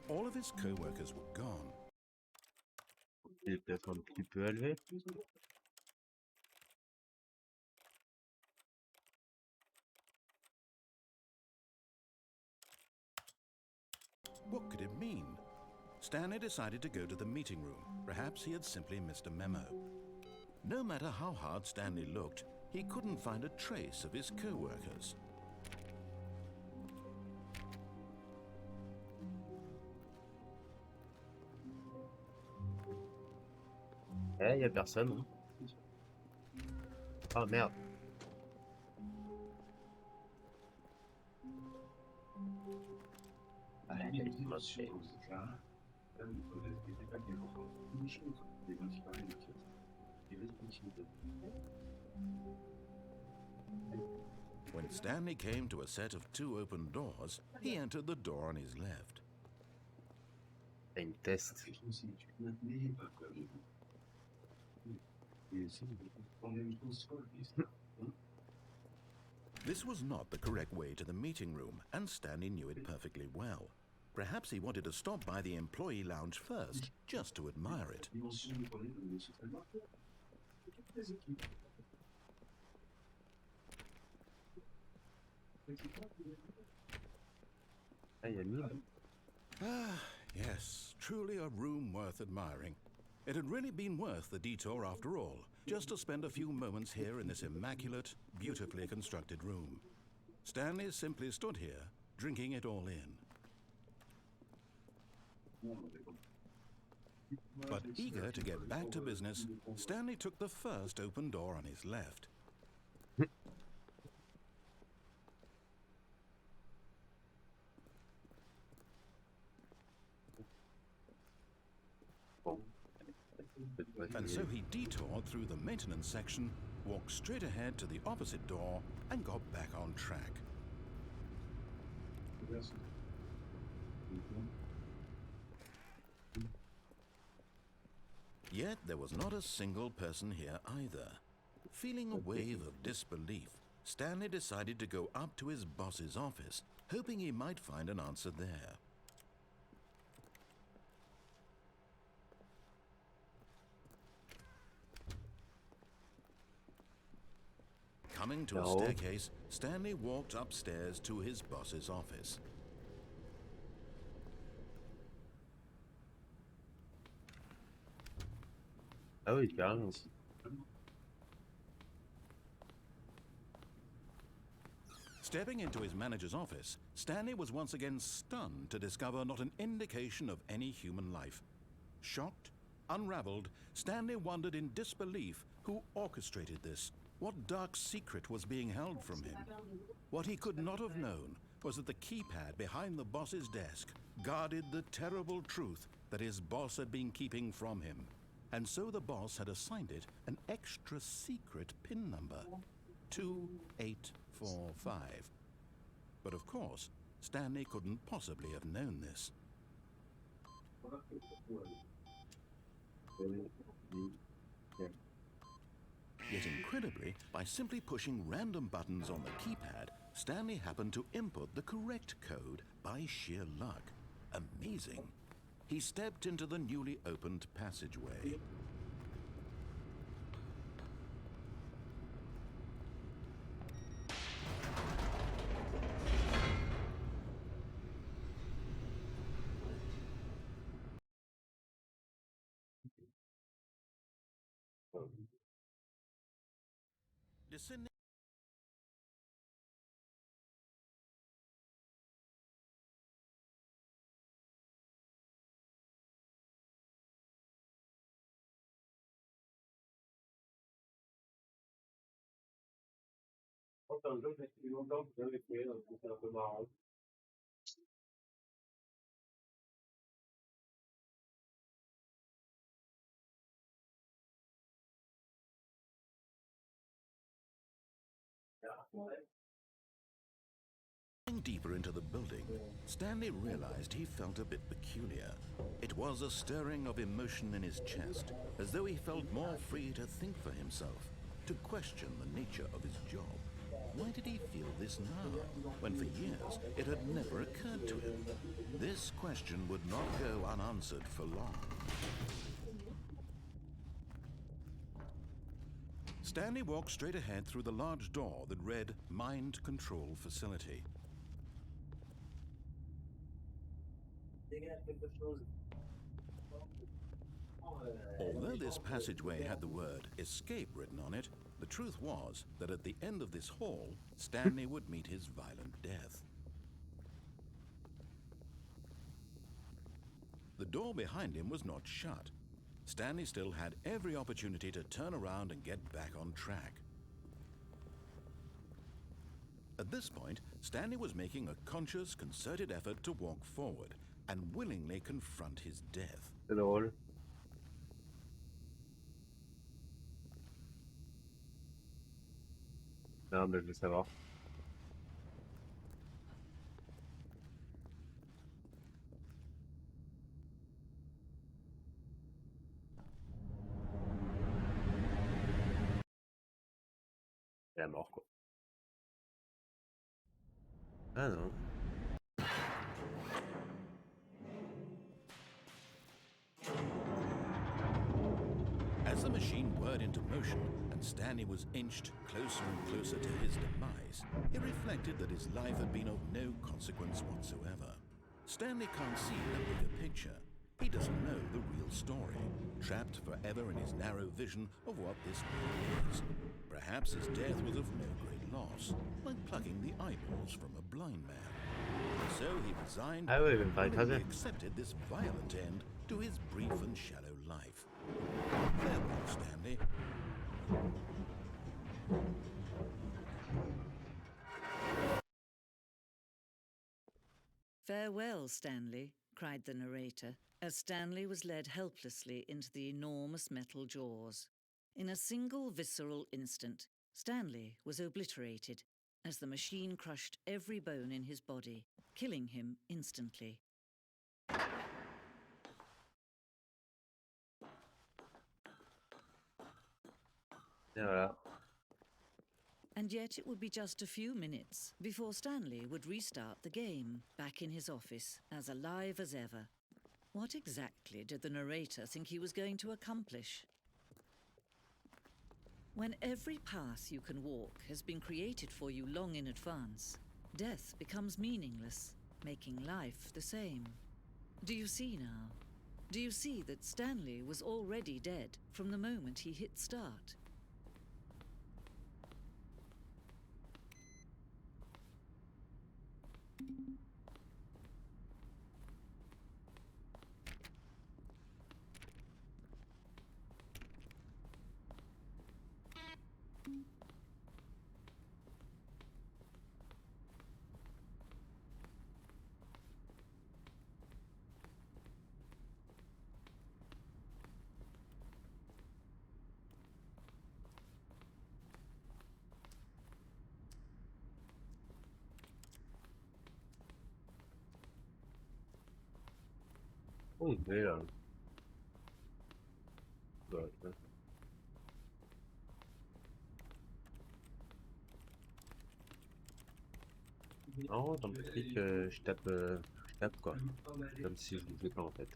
All of his co-workers were gone. Il est peut-être un petit peu élevé. What could it mean? Stanley decided to go to the meeting room. Perhaps he had simply missed a memo. No matter how hard Stanley looked, he couldn't find a trace of his co-workers. Eh, y a personne. Hein. Ah merde. Ah, il m'a fait. When Stanley came to a set of 2 open doors, he entered the door on his left. C'est une test. This was not the correct way to the meeting room, and Stanley knew it perfectly well. Perhaps he wanted to stop by the employee lounge first, just to admire it. Ah, y a mille. Ah, yes, truly a room worth admiring. It had really been worth the detour after all, just to spend a few moments here in this immaculate, beautifully constructed room. Stanley simply stood here, drinking it all in. But eager to get back to business, Stanley took the first open door on his left. And so he detoured through the maintenance section, walked straight ahead to the opposite door, and got back on track. Yet there was not a single person here either. Feeling a wave of disbelief, Stanley decided to go up to his boss's office, hoping he might find an answer there. Coming to a staircase, Stanley walked upstairs to his boss's office. Ah oui, carrément. Stepping into his manager's office, Stanley was once again stunned to discover not an indication of any human life. Shocked, unraveled, Stanley wondered in disbelief who orchestrated this. What dark secret was being held from him? What he could not have known was that the keypad behind the boss's desk guarded the terrible truth that his boss had been keeping from him. And so the boss had assigned it an extra secret PIN number, 2845. But of course, Stanley couldn't possibly have known this. Yet incredibly, by simply pushing random buttons on the keypad, Stanley happened to input the correct code by sheer luck. Amazing. He stepped into the newly opened passageway. Descending C'est un jeu que depuis longtemps que j'avais fait, donc c'est un peu marrant. deeper into the building, Stanley realized he felt a bit peculiar. It was a stirring of emotion in his chest, as though he felt more free to think for himself, to question the nature of his job. Why did he feel this now, when for years it had never occurred to him? This question would not go unanswered for long. Stanley walked straight ahead through the large door that read Mind Control Facility. Although this passageway had the word escape written on it, the truth was that at the end of this hall, Stanley would meet his violent death. The door behind him was not shut. Stanley still had every opportunity to turn around and get back on track. At this point, Stanley was making a conscious, concerted effort to walk forward and willingly confront his death. C'est drôle. Non, mais je veux savoir. C'est la mort, quoi. Ah non. As the machine whirred into motion and Stanley was inched closer and closer to his demise, he reflected that his life had been of no consequence whatsoever. Stanley can't see the bigger picture. He doesn't know the real story, trapped forever in his narrow vision of what this world is. Perhaps his death was of no great loss, like plucking the eyeballs from a blind man. So he resigned Ah ouais, il va me and faire willingly écraser. accepted this violent end to his brief and shallow life. Farewell, Stanley. "Farewell, Stanley," cried the narrator, as Stanley was led helplessly into the enormous metal jaws. In a single visceral instant, Stanley was obliterated as the machine crushed every bone in his body, killing him instantly. Et voilà. And yet it would be just a few minutes before Stanley would restart the game, back in his office, as alive as ever. What exactly did the narrator think he was going to accomplish? When every path you can walk has been created for you long in advance, death becomes meaningless, making life the same. Do you see now? Do you see that Stanley was already dead from the moment he hit start? Oh, mais là. Bah, ouais. Non, dans le truc, je tape quoi. Comme si je bougeais pas en fait.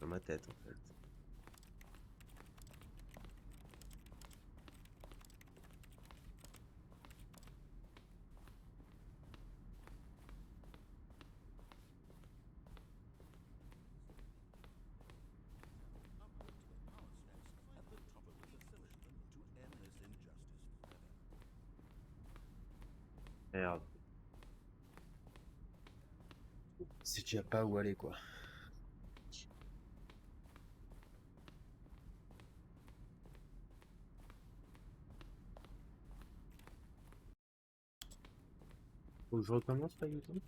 Dans ma tête en fait. At the top of the facility to end this injustice forever. Merde. C'est déjà pas où aller quoi. Faut que je recommence pas YouTube?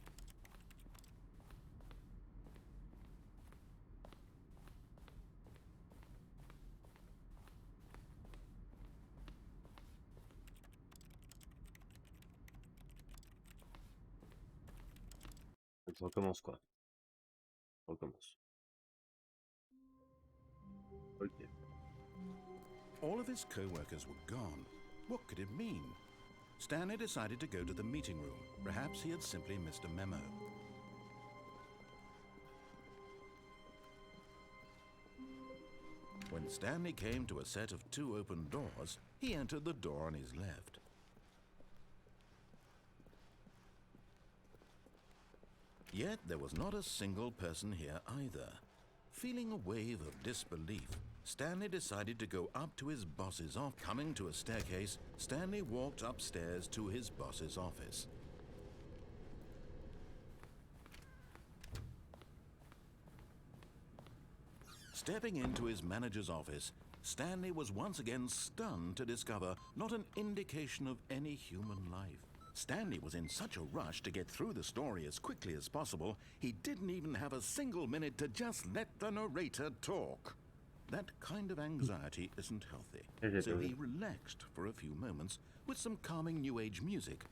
Faut que je recommence quoi. Je recommence. Ok. All of his co-workers were gone. What could it mean? Stanley decided to go to the meeting room. Perhaps he had simply missed a memo. When Stanley came to a set of 2 open doors, he entered the door on his left. Yet there was not a single person here either. Feeling a wave of disbelief, Stanley decided to go up to his boss's office. Coming to a staircase, Stanley walked upstairs to his boss's office. Stepping into his manager's office, Stanley was once again stunned to discover not an indication of any human life. Stanley was in such a rush to get through the story as quickly as possible, he didn't even have a single minute to just let the narrator talk. That kind of anxiety isn't healthy, so he relaxed for a few moments with some calming New Age music.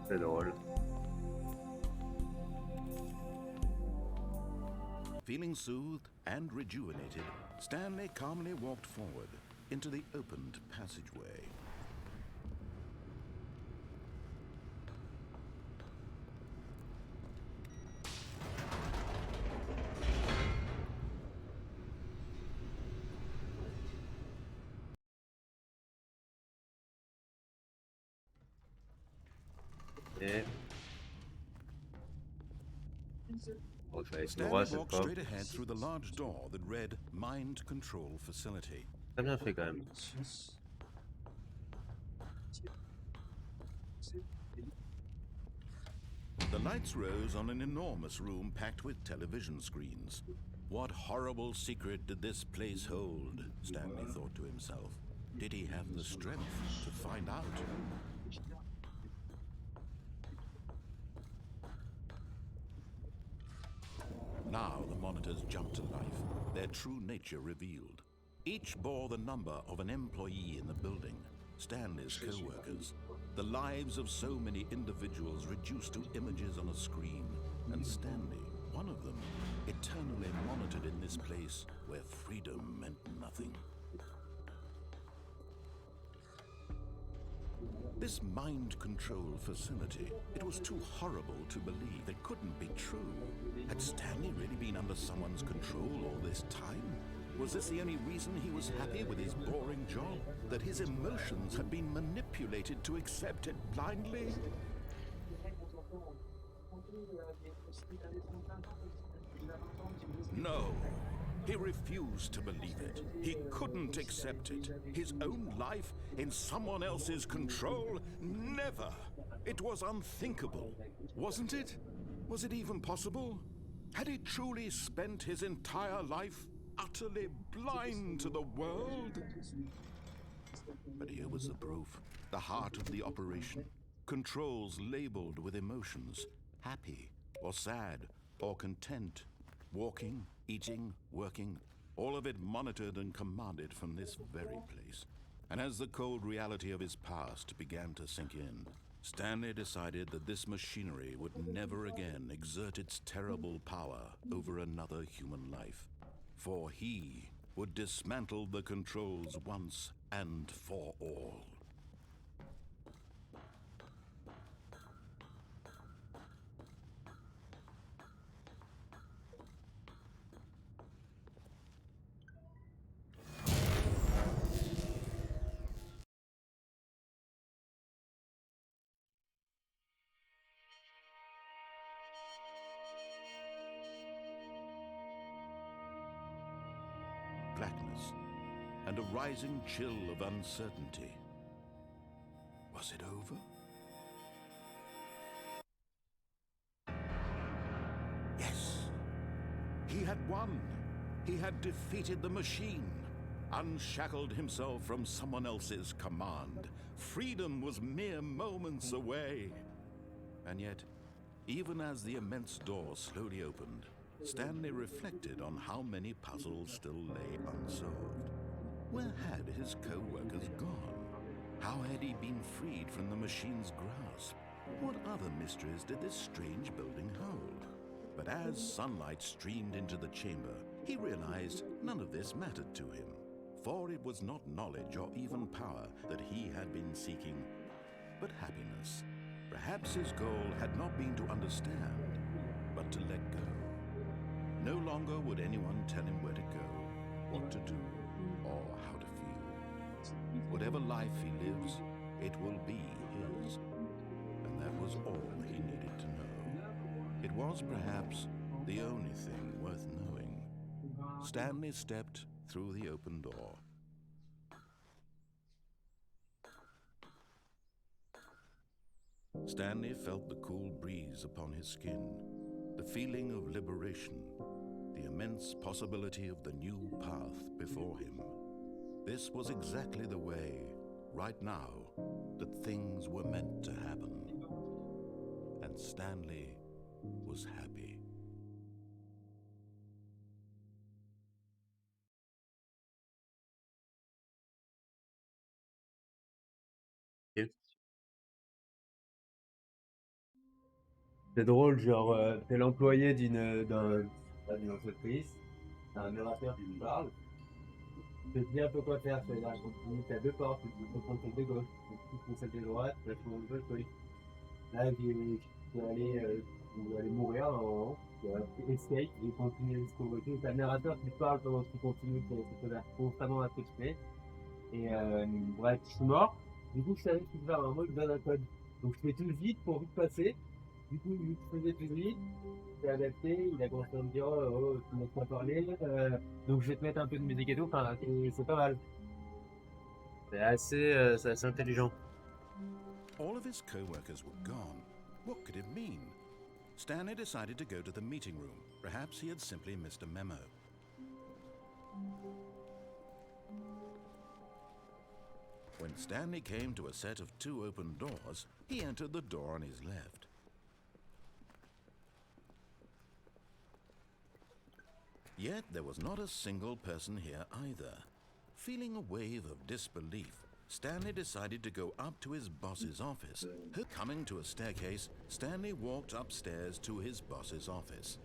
C'est drôle. Feeling soothed and rejuvenated, Stanley calmly walked forward into the opened passageway. Et... Bon, je vais avec Stanley Nora cette walked fois. straight ahead through the large door that read Mind Control Facility. Très bien fait quand même. The lights rose on an enormous room packed with television screens. What horrible secret did this place hold? Stanley thought to himself. Did he have the strength to find out? Now the monitors jumped to life, their true nature revealed. Each bore the number of an employee in the building, Stanley's co-workers. The lives of so many individuals reduced to images on a screen, and Stanley, one of them, eternally monitored in this place where freedom meant nothing. This mind control facility, it was too horrible to believe. It couldn't be true. Had Stanley really been under someone's control all this time? Was this the only reason he was happy with his boring job? That his emotions had been manipulated to accept it blindly? No. He refused to believe it. He couldn't accept it. His own life in someone else's control? Never. It was unthinkable. Wasn't it? Was it even possible? Had he truly spent his entire life utterly blind to the world? But here was the proof. The heart of the operation. Controls labeled with emotions. Happy, or sad, or content. Walking, eating, working, all of it monitored and commanded from this very place. And as the cold reality of his past began to sink in, Stanley decided that this machinery would never again exert its terrible power over another human life, for he would dismantle the controls once and for all. Blackness and a rising chill of uncertainty. Was it over? Yes, he had won. He had defeated the machine, unshackled himself from someone else's command. Freedom was mere moments away. And yet, even as the immense door slowly opened, Stanley reflected on how many puzzles still lay unsolved. Where had his co-workers gone? How had he been freed from the machine's grasp? What other mysteries did this strange building hold? But as sunlight streamed into the chamber, he realized none of this mattered to him, for it was not knowledge or even power that he had been seeking, but happiness. Perhaps his goal had not been to understand, but to let go. No longer would anyone tell him where to go, what to do, or how to feel. Whatever life he lives, it will be his. And that was all he needed to know. It was perhaps the only thing worth knowing. Stanley stepped through the open door. Stanley felt the cool breeze upon his skin, the feeling of liberation, the immense possibility of the new path before him. This was exactly the way, right now, that things were meant to happen. And Stanley was happy. C'est drôle, genre, t'es l'employé d'une entreprise, t'as un narrateur qui lui parle, tu te dis un peu quoi faire, tu là, t'as deux portes, tu peux prendre côté gauche, tu prends celle de droite, tu prends le truc. Là, tu vas aller mourir normalement, tu vas escape et continuer jusqu'au retour. T'as le narrateur qui parle pendant que tu continues, tu vas constamment à t'exprimer. Et bref, je suis mort. Du coup, je savais ce qu'il faire. Moi, je donne un code. Donc, je fais tout vite pour vite passer. Du coup, vu que je faisais tout vite, il s'est adapté. Il a commencé à me dire, oh, tu m'as pas parlé. Donc, je vais te mettre un peu de musique et tout. Enfin, c'est pas mal. C'est assez intelligent. All of his co-workers were gone. What could it mean? Stanley decided to go to the meeting room. Perhaps he had simply missed a memo. When Stanley came to a set of two open doors, he entered the door on his left. Yet there was not a single person here either. Feeling a wave of disbelief, Stanley decided to go up to his boss's office. Coming to a staircase, Stanley walked upstairs to his boss's office.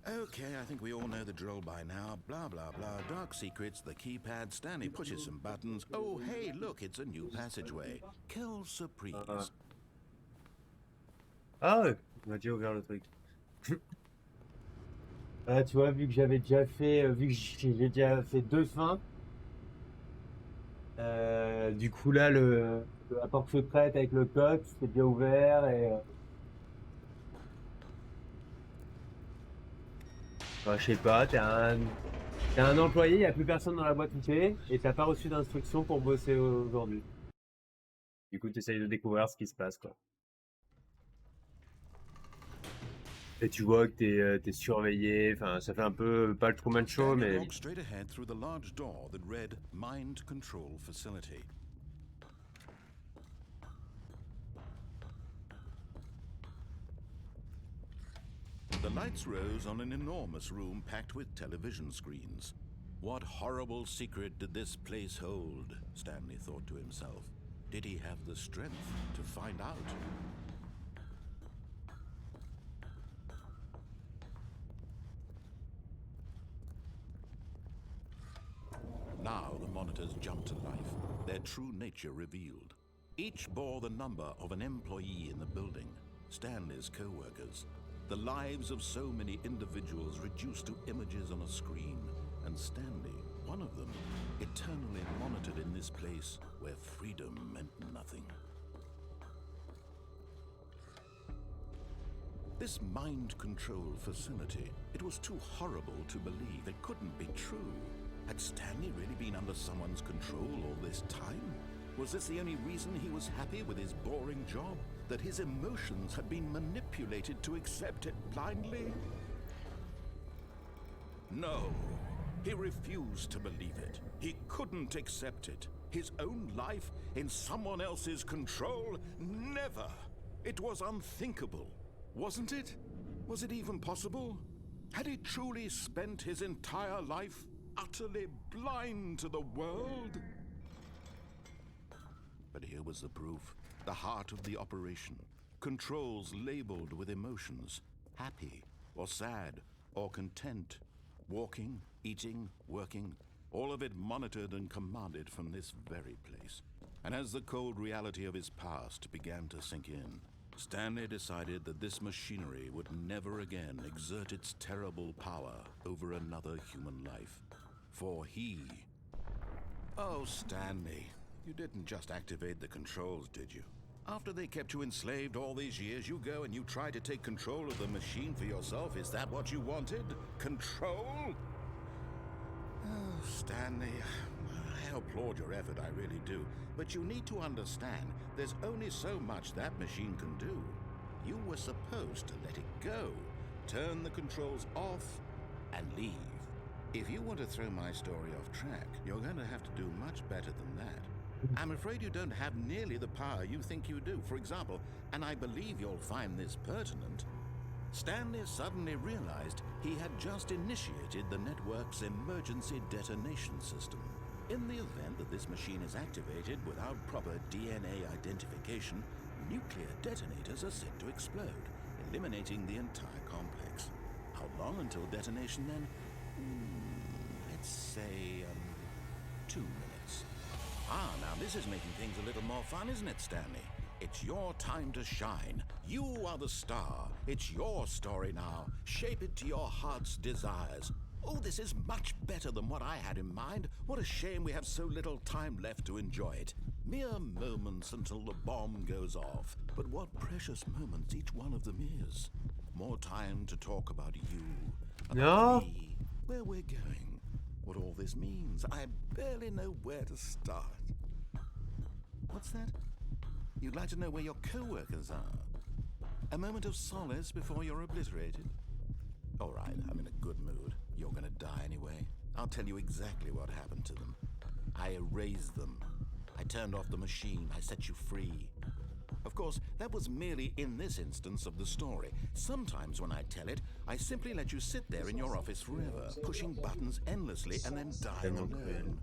Okay, I think we all know the drill by now. Blah, blah, blah. Dark secrets, the keypad. Stanley pushes some buttons. Oh, hey, look, it's a new passageway. Quelle surprise. Ah ouais, on a déjà ouvert le truc. Ah, tu vois, vu que j'avais déjà fait, vu que j'ai déjà fait deux fins, du coup là, la porte secrète avec le code, c'était bien ouvert et bah, je sais pas, t'es un employé, il n'y a plus personne dans la boîte où t'es et t'as pas reçu d'instruction pour bosser aujourd'hui. Du coup, tu essayes de découvrir ce qui se passe, quoi. Et tu vois que t'es surveillé, enfin, ça fait un peu, pas le Truman Show, Stanley mais walked straight ahead through the large door that read Mind Control Facility. The lights rose on an enormous room packed with television screens. What horrible secret did this place hold? Stanley thought to himself. Did he have the strength to find out? Now the monitors jumped to life, their true nature revealed. Each bore the number of an employee in the building, Stanley's co-workers. The lives of so many individuals reduced to images on a screen, and Stanley, one of them, eternally monitored in this place where freedom meant nothing. This mind control facility, it was too horrible to believe. It couldn't be true. Had Stanley really been under someone's control all this time? Was this the only reason he was happy with his boring job? That his emotions had been manipulated to accept it blindly? No, he refused to believe it. He couldn't accept it. His own life in someone else's control? Never! It was unthinkable. Wasn't it? Was it even possible? Had he truly spent his entire life utterly blind to the world? But here was the proof. The heart of the operation. Controls labeled with emotions. Happy, or sad, or content. Walking, eating, working. All of it monitored and commanded from this very place. And as the cold reality of his past began to sink in, Stanley decided that this machinery would never again exert its terrible power over another human life. For he... Oh, Stanley, you didn't just activate the controls, did you? After they kept you enslaved all these years, you go and you try to take control of the machine for yourself? Is that what you wanted? Control? Oh, Stanley, I applaud your effort, I really do. But you need to understand, there's only so much that machine can do. You were supposed to let it go, turn the controls off, and leave. If you want to throw my story off track, you're going to have to do much better than that. I'm afraid you don't have nearly the power you think you do. For example, and I believe you'll find this pertinent, Stanley suddenly realized he had just initiated the network's emergency detonation system. In the event that this machine is activated without proper DNA identification, nuclear detonators are set to explode, eliminating the entire complex. How long until detonation then? Let's say, 2 minutes. Ah, now this is making things a little more fun, isn't it, Stanley? It's your time to shine. You are the star. It's your story now. Shape it to your heart's desires. Oh, this is much better than what I had in mind. What a shame we have so little time left to enjoy it. Mere moments until the bomb goes off. But what precious moments each one of them is. More time to talk about you, about me, where we're going, what all this means. I barely know where to start. What's that? You'd like to know where your co-workers are? A moment of solace before you're obliterated? All right, I'm in a good mood. You're gonna die anyway. I'll tell you exactly what happened to them. I erased them. I turned off the machine. I set you free. Of course, that was merely in this instance of the story. Sometimes when I tell it, I simply let you sit there in your office forever, pushing buttons endlessly and then dying alone.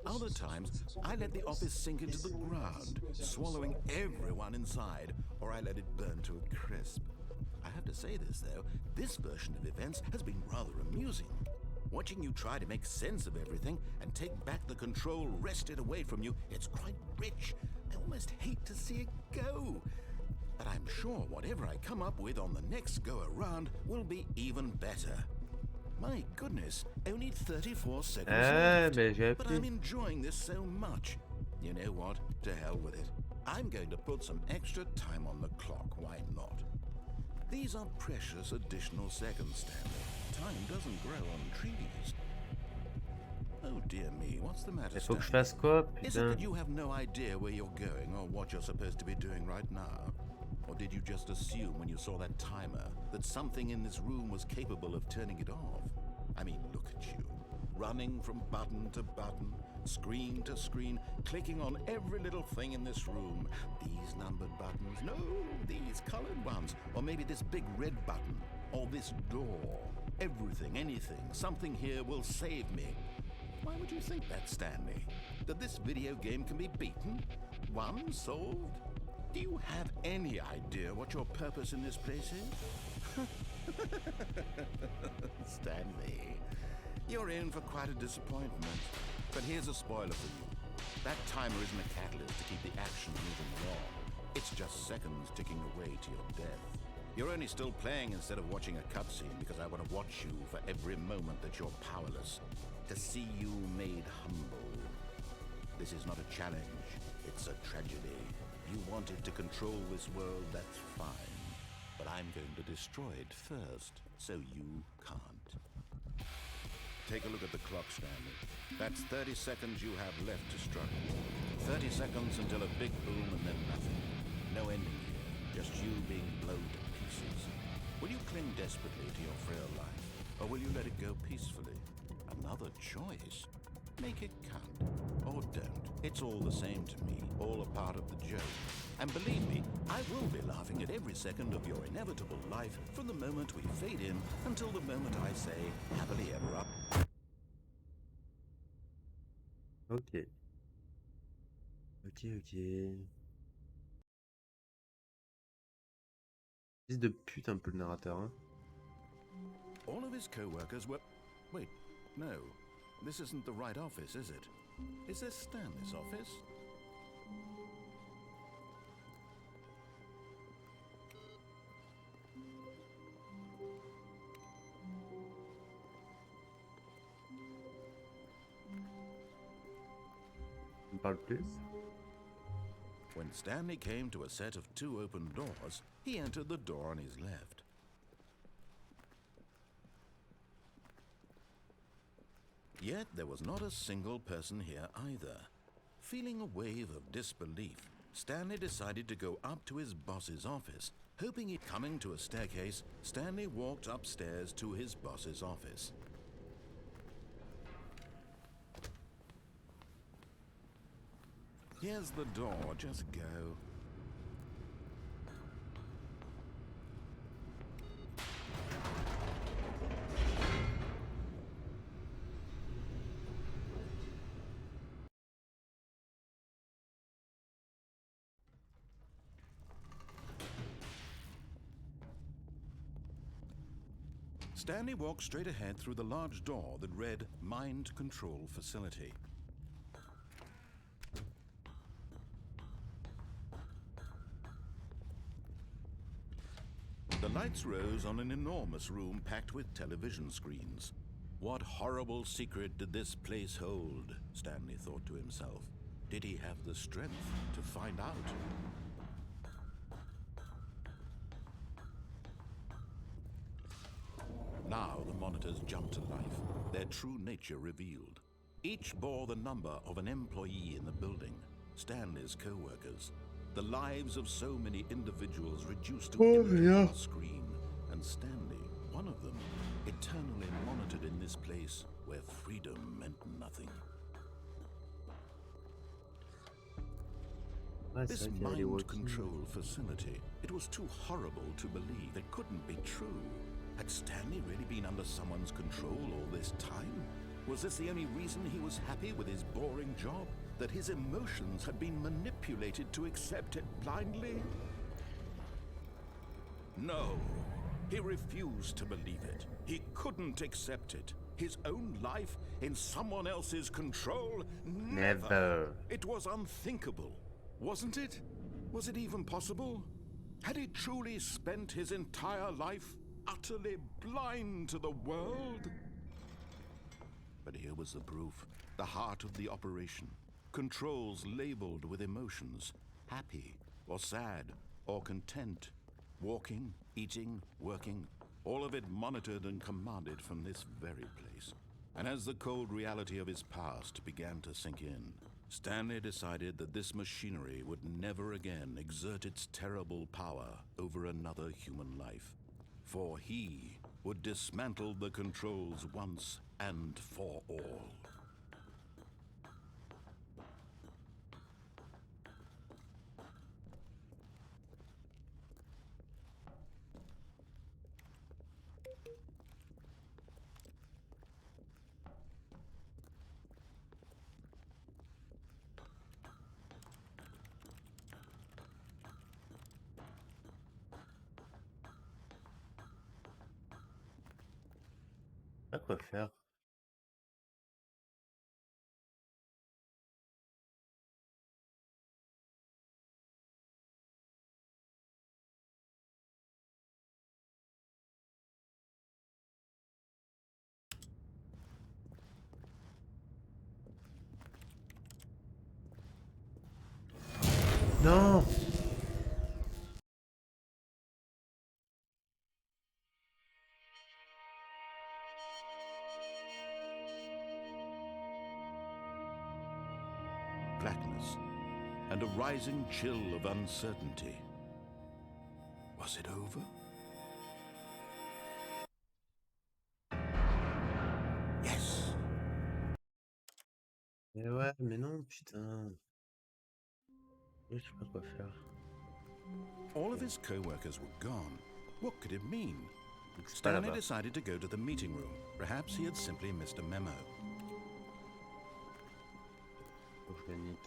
Other times, I let the office sink into the ground, swallowing everyone inside, or I let it burn to a crisp. I have to say this, though, this version of events has been rather amusing. Watching you try to make sense of everything and take back the control wrested away from you, it's quite rich. I almost hate to see it go. But I'm sure whatever I come up with on the next go-around will be even better. My goodness, only 34 seconds left. But I'm enjoying this so much. You know what? To hell with it. I'm going to put some extra time on the clock, why not? These are precious additional seconds, Stanley. Time doesn't grow on trees. Oh dear me, what's the matter, Faut que je Stanley? fasse quoi, Is it putain? that you have no idea where you're going or what you're supposed to be doing right now? Or did you just assume when you saw that timer that something in this room was capable of turning it off? I mean, look at you. Running from button to button, screen to screen, clicking on every little thing in this room. These numbered buttons, no, these colored ones. Or maybe this big red button, or this door. everything, anything, something here will save me. Why would you think that, Stanley? That this video game can be beaten? Won? Solved? Do you have any idea what your purpose in this place is? Stanley, you're in for quite a disappointment. But here's a spoiler for you. That timer isn't a catalyst to keep the action moving along. It's just seconds ticking away to your death. You're only still playing instead of watching a cutscene because I want to watch you for every moment that you're powerless. To see you made humble. This is not a challenge. It's a tragedy. You wanted to control this world, that's fine. But I'm going to destroy it first, so you can't. Take a look at the clock, Stanley. That's 30 seconds you have left to struggle. 30 seconds until a big boom and then nothing. No ending here, just you being blown to pieces. Will you cling desperately to your frail life, or will you let it go peacefully? Another choice. Make it count, or don't. It's all the same to me, all a part of the joke. And believe me, I will be laughing at every second of your inevitable life from the moment we fade in until the moment I say, happily ever up. Ok. Ok. Fils de pute un peu le narrateur, hein. All of his co-workers were... Wait, no. This isn't the right office, is it? Is this Stanley's office? On parle plus. When Stanley came to a set of 2 open doors, he entered the door on his left. Yet there was not a single person here either. Feeling a wave of disbelief, Stanley decided to go up to his boss's office. Coming to a staircase, Stanley walked upstairs to his boss's office. Here's the door, just go. Stanley walked straight ahead through the large door that read Mind Control Facility. The lights rose on an enormous room packed with television screens. What horrible secret did this place hold? Stanley thought to himself. Did he have the strength to find out? Now the monitors jumped to life, their true nature revealed. Each bore the number of an employee in the building, Stanley's co-workers. The lives of so many individuals reduced to images on a screen, and Stanley, one of them, eternally monitored in this place where freedom meant nothing. This mind control facility, it was too horrible to believe. It couldn't be true. Had Stanley really been under someone's control all this time? Was this the only reason he was happy with his boring job? That his emotions had been manipulated to accept it blindly? No, he refused to believe it. He couldn't accept it. His own life in someone else's control? Never. It was unthinkable, wasn't it? Was it even possible? Had he truly spent his entire life utterly blind to the world? But here was the proof, the heart of the operation. Controls labeled with emotions, happy or sad or content, walking, eating, working, all of it monitored and commanded from this very place. And as the cold reality of his past began to sink in, Stanley decided that this machinery would never again exert its terrible power over another human life. For he would dismantle the controls once and for all. quoi faire. Non! Blackness and a rising chill of uncertainty. Was it over? Yes! Mais ouais, mais non, putain. Je sais pas quoi faire. All of his co-workers were gone. What could it mean? C'est pas Stanley là-bas. decided to go to the meeting room. Perhaps he had simply missed a memo. Organique.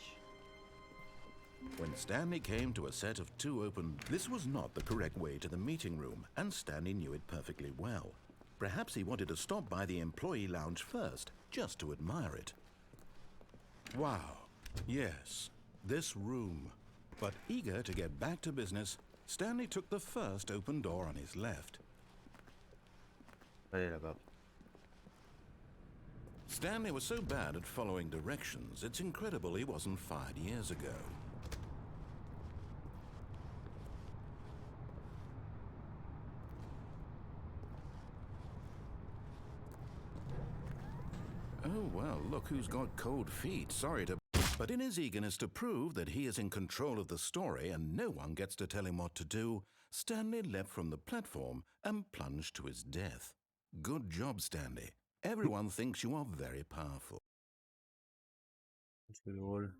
When Stanley came to a set of 2 open, this was not the correct way to the meeting room, and Stanley knew it perfectly well. Perhaps he wanted to stop by the employee lounge first, just to admire it. Wow, yes, this room. But eager to get back to business, Stanley took the first open door on his left. Allez là-bas. Stanley was so bad at following directions, it's incredible he wasn't fired years ago. Oh, well, look who's got cold feet. Sorry to... But in his eagerness to prove that he is in control of the story and no one gets to tell him what to do, Stanley leapt from the platform and plunged to his death. Good job, Stanley. Everyone thinks you are very powerful. C'est drôle.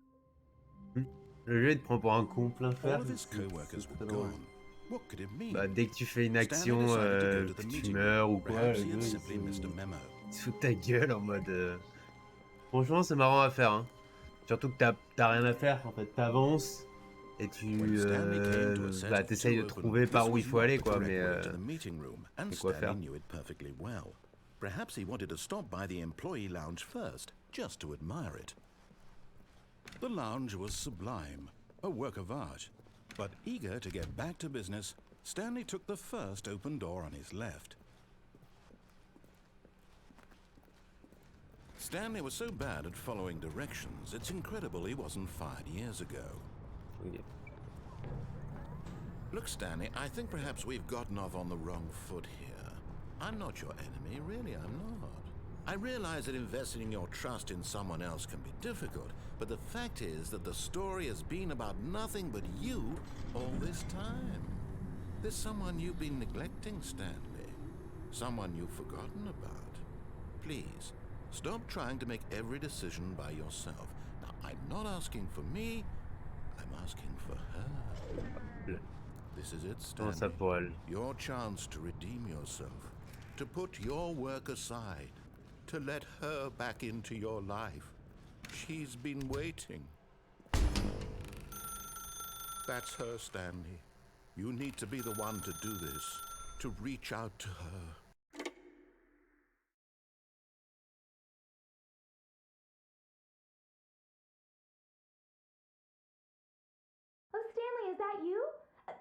Le jeu il te prend pour un con plein fer. All of his co-workers were gone. What could it mean? Bah, dès que tu fais une action, Stanley decided to go to the que tu meeting meurs room. ou quoi, Perhaps le he had jeu, simply missed a memo. il se fout de ta gueule en mode... Franchement, c'est marrant à faire. Hein. Surtout que t'as rien à faire. En fait, t'avances et tu bah, t'essayes de trouver par où il faut aller, quoi. Mais quoi faire? Perhaps he wanted to stop by the employee lounge first, just to admire it. The lounge was sublime, a work of art. But eager to get back to business, Stanley took the first open door on his left. Stanley was so bad at following directions, it's incredible he wasn't fired years ago. Okay. Look, Stanley, I think perhaps we've gotten off on the wrong foot here. I'm not your enemy, really, I'm not. I realize that investing your trust in someone else can be difficult, but the fact is that the story has been about nothing but you all this time. There's someone you've been neglecting, Stanley. Someone you've forgotten about. Please, stop trying to make every decision by yourself. Now, I'm not asking for me, I'm asking for her. This is it, Stanley. Your chance to redeem yourself, to put your work aside, to let her back into your life. She's been waiting. That's her, Stanley. You need to be the one to do this, to reach out to her. Oh, Stanley, is that you?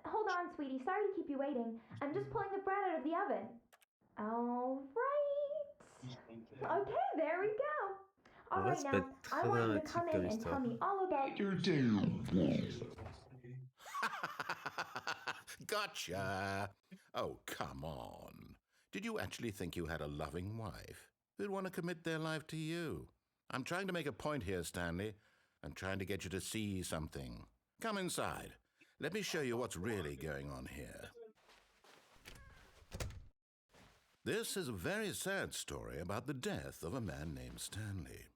Hold on, sweetie. Sorry to keep you waiting. I'm just pulling the bread out of the oven. All right. Okay, there we go. All right, now, I want you to come in and tell me all about your day. Gotcha. Oh, come on. Did you actually think you had a loving wife who'd want to commit their life to you? I'm trying to make a point here, Stanley. I'm trying to get you to see something. Come inside. Let me show you what's really going on here. This is a very sad story about the death of a man named Stanley.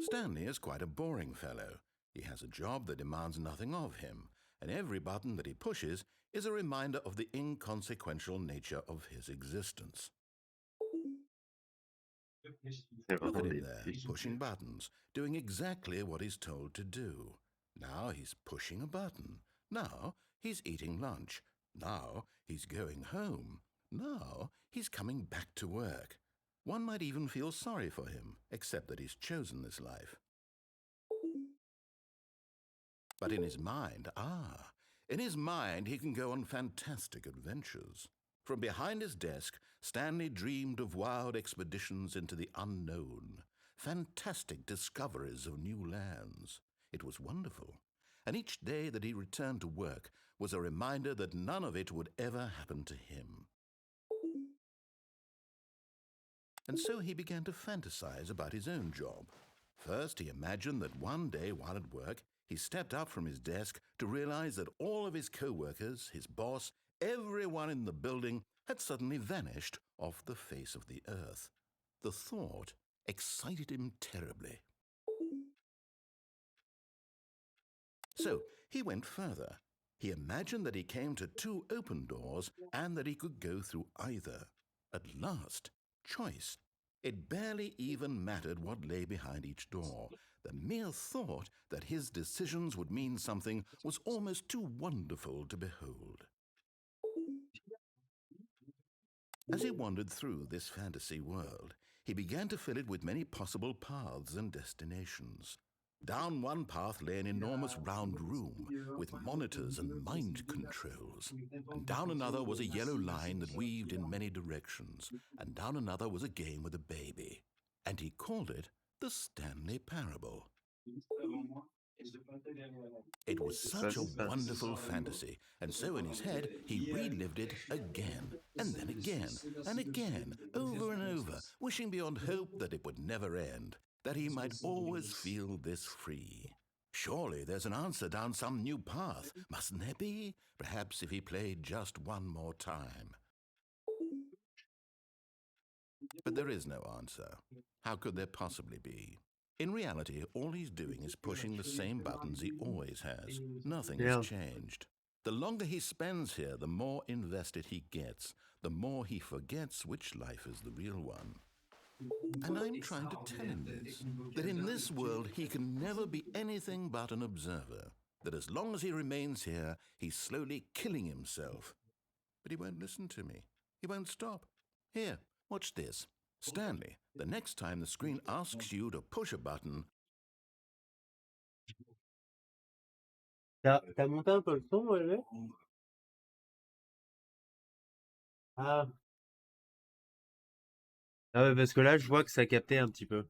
Stanley is quite a boring fellow. He has a job that demands nothing of him, and every button that he pushes is a reminder of the inconsequential nature of his existence. Look at him there, pushing buttons, doing exactly what he's told to do. Now he's pushing a button. Now he's eating lunch. Now he's going home. Now he's coming back to work. One might even feel sorry for him, except that he's chosen this life. But in his mind, he can go on fantastic adventures. From behind his desk, Stanley dreamed of wild expeditions into the unknown, fantastic discoveries of new lands. It was wonderful. And each day that he returned to work was a reminder that none of it would ever happen to him. And so he began to fantasize about his own job. First, he imagined that one day while at work, he stepped up from his desk to realize that all of his co-workers, his boss, everyone in the building had suddenly vanished off the face of the earth. The thought excited him terribly. So he went further. He imagined that he came to 2 open doors and that he could go through either. At last, choice. It barely even mattered what lay behind each door. The mere thought that his decisions would mean something was almost too wonderful to behold. As he wandered through this fantasy world, he began to fill it with many possible paths and destinations. Down one path lay an enormous round room with monitors and mind controls. And down another was a yellow line that weaved in many directions. And down another was a game with a baby. And he called it the Stanley Parable. It was such a wonderful fantasy, and so in his head he relived it again, and then again, and again, over and over, wishing beyond hope that it would never end, that he might always feel this free. Surely there's an answer down some new path, mustn't there be? Perhaps if he played just one more time. But there is no answer. How could there possibly be? In reality, all he's doing is pushing the same buttons he always has. Nothing has changed. The longer he spends here, the more invested he gets, the more he forgets which life is the real one. And I'm trying to tell him this, that in this world he can never be anything but an observer, that as long as he remains here, he's slowly killing himself. But he won't listen to me. He won't stop. Here, watch this. Stanley, the next time the screen asks you to push a button... T'as monté un peu le son, ouais? Ah. Ah ouais, parce que là, je vois que ça captait un petit peu.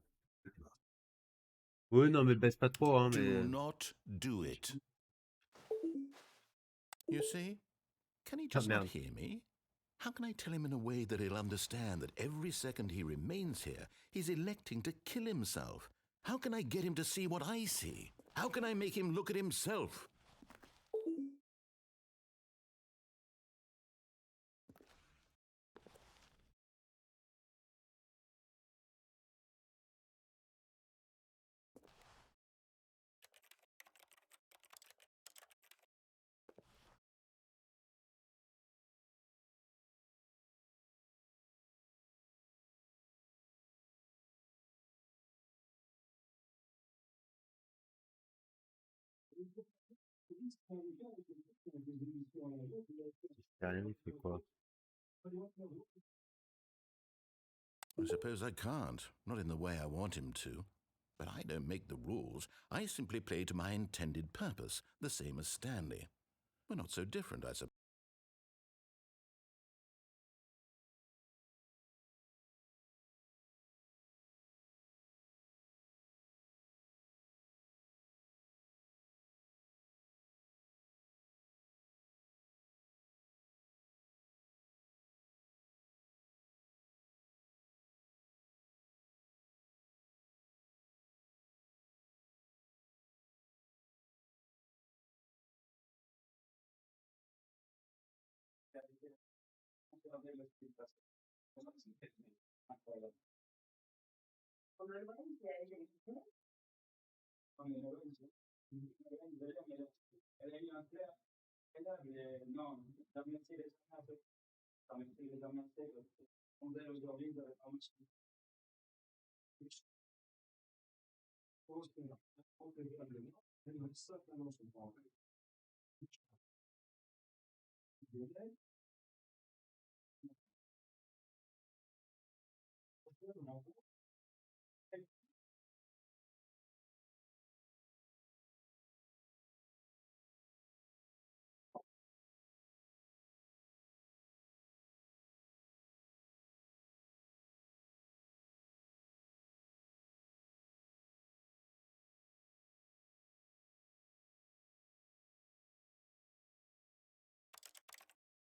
Oui, non, mais baisse pas trop, hein, Do mais... not do it. You see? Can he Ah, just not merde. hear me? How can I tell him in a way that he'll understand that every second he remains here, he's electing to kill himself? How can I get him to see what I see? How can I make him look at himself? Sérieux, c'est quoi? I suppose I can't, not in the way I want him to. But I don't make the rules. I simply play to my intended purpose, the same as Stanley. We're not so different, I suppose.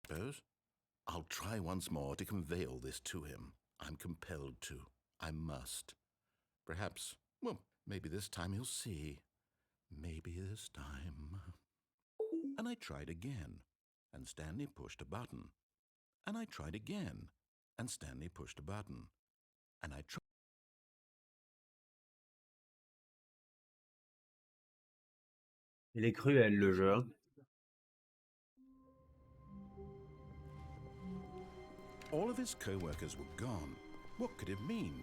Suppose I'll try once more to convey all this to him. I'm compelled to. I must. Perhaps, well, maybe this time he'll see. Maybe this time. And I tried again, and Stanley pushed a button. And I tried again, and Stanley pushed a button. And I tried. Il est cruel, le jeu. Hein. All of his co-workers were gone. What could it mean?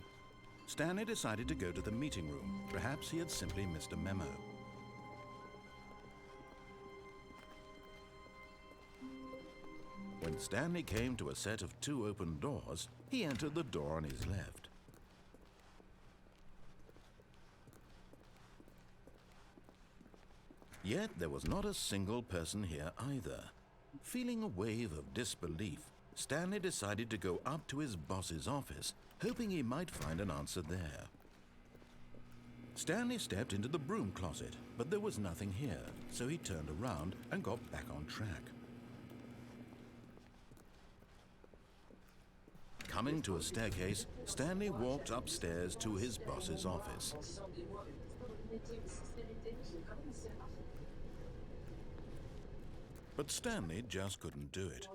Stanley decided to go to the meeting room. Perhaps he had simply missed a memo. When Stanley came to a set of 2 open doors, he entered the door on his left. Yet there was not a single person here either. Feeling a wave of disbelief, Stanley decided to go up to his boss's office, hoping he might find an answer there. Stanley stepped into the broom closet, but there was nothing here, so he turned around and got back on track. Coming to a staircase, Stanley walked upstairs to his boss's office. But Stanley just couldn't do it.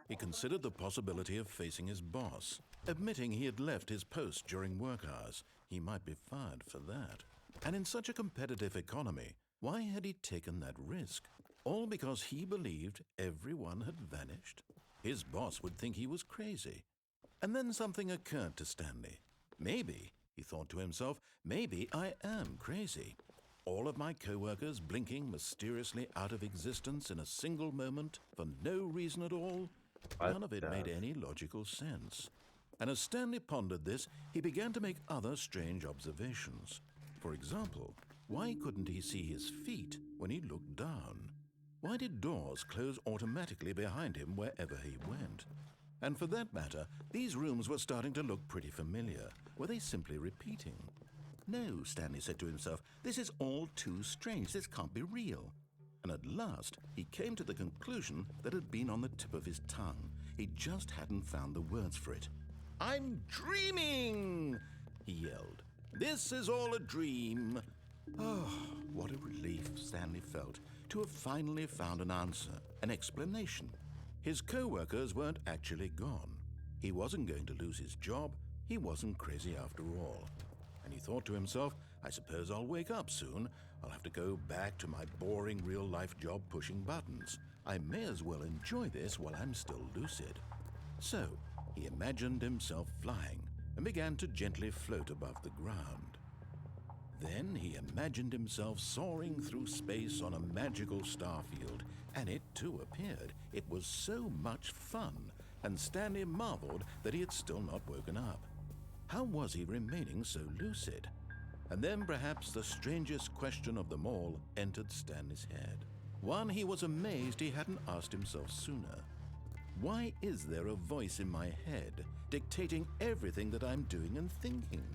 He considered the possibility of facing his boss. Admitting he had left his post during work hours, he might be fired for that. And in such a competitive economy, why had he taken that risk? All because he believed everyone had vanished? His boss would think he was crazy. And then something occurred to Stanley. Maybe, he thought to himself, maybe I am crazy. All of my co-workers blinking mysteriously out of existence in a single moment for no reason at all? None of it made any logical sense. And as Stanley pondered this, he began to make other strange observations. For example, why couldn't he see his feet when he looked down? Why did doors close automatically behind him wherever he went? And for that matter, these rooms were starting to look pretty familiar. Were they simply repeating? No, Stanley said to himself, this is all too strange. This can't be real. And at last, he came to the conclusion that had been on the tip of his tongue. He just hadn't found the words for it. I'm dreaming, he yelled. This is all a dream. Oh, what a relief Stanley felt to have finally found an answer, an explanation. His co-workers weren't actually gone. He wasn't going to lose his job. He wasn't crazy after all. And he thought to himself, I suppose I'll wake up soon. I'll have to go back to my boring real-life job pushing buttons. I may as well enjoy this while I'm still lucid. So, he imagined himself flying and began to gently float above the ground. Then he imagined himself soaring through space on a magical starfield, and it too appeared. It was so much fun, and Stanley marveled that he had still not woken up. How was he remaining so lucid? And then perhaps the strangest question of them all entered Stanley's head. One he was amazed he hadn't asked himself sooner. Why is there a voice in my head dictating everything that I'm doing and thinking?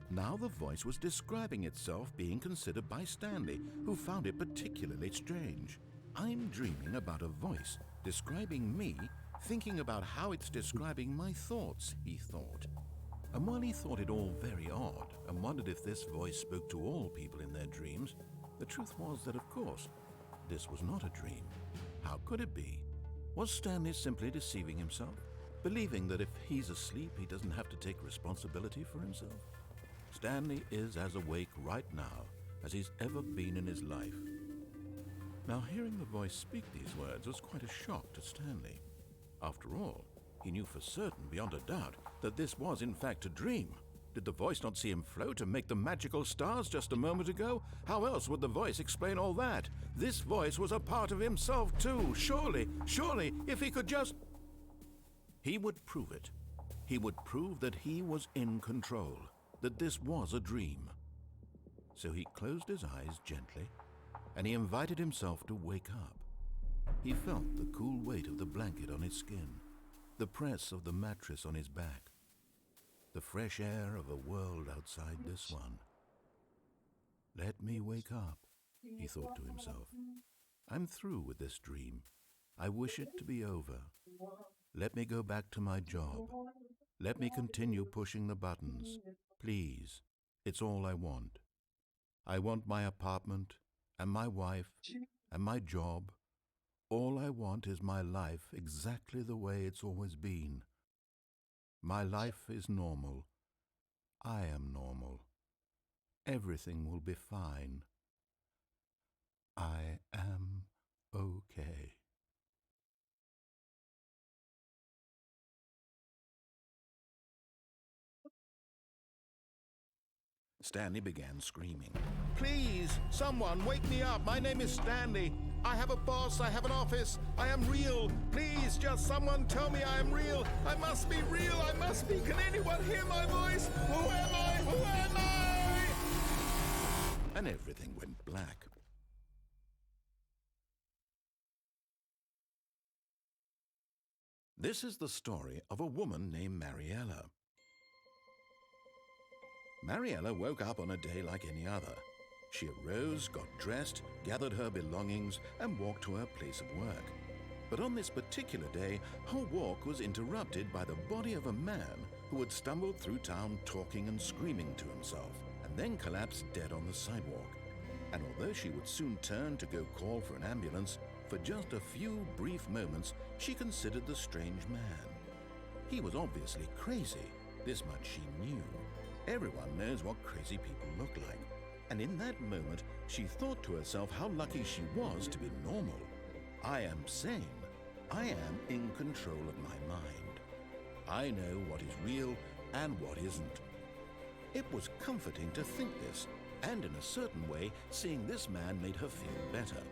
Now the voice was describing itself being considered by Stanley, who found it particularly strange. I'm dreaming about a voice describing me, thinking about how it's describing my thoughts, he thought. And while he thought it all very odd and wondered if this voice spoke to all people in their dreams, the truth was that, of course, this was not a dream. How could it be? Was Stanley simply deceiving himself, believing that if he's asleep, he doesn't have to take responsibility for himself? Stanley is as awake right now as he's ever been in his life. Now, hearing the voice speak these words was quite a shock to Stanley. After all, he knew for certain, beyond a doubt, that this was in fact a dream. Did the voice not see him float and make the magical stars just a moment ago? How else would the voice explain all that? This voice was a part of himself too. Surely, if he could just... He would prove it. He would prove that he was in control, that this was a dream. So he closed his eyes gently, and he invited himself to wake up. He felt the cool weight of the blanket on his skin, the press of the mattress on his back, the fresh air of a world outside this one. Let me wake up, he thought to himself. I'm through with this dream. I wish it to be over. Let me go back to my job. Let me continue pushing the buttons. Please, it's all I want. I want my apartment, and my wife, and my job. All I want is my life exactly the way it's always been. My life is normal. I am normal. Everything will be fine. I am okay. Stanley began screaming. Please, someone, wake me up. My name is Stanley. I have a boss. I have an office. I am real. Please, just someone tell me I am real. I must be real. I must be. Can anyone hear my voice? Who am I? Who am I? And everything went black. This is the story of a woman named Mariella. Mariella woke up on a day like any other. She arose, got dressed, gathered her belongings, and walked to her place of work. But on this particular day, her walk was interrupted by the body of a man who had stumbled through town talking and screaming to himself, and then collapsed dead on the sidewalk. And although she would soon turn to go call for an ambulance, for just a few brief moments she considered the strange man. He was obviously crazy. This much she knew. Everyone knows what crazy people look like. And in that moment, she thought to herself how lucky she was to be normal. I am sane. I am in control of my mind. I know what is real and what isn't. It was comforting to think this, and in a certain way, seeing this man made her feel better.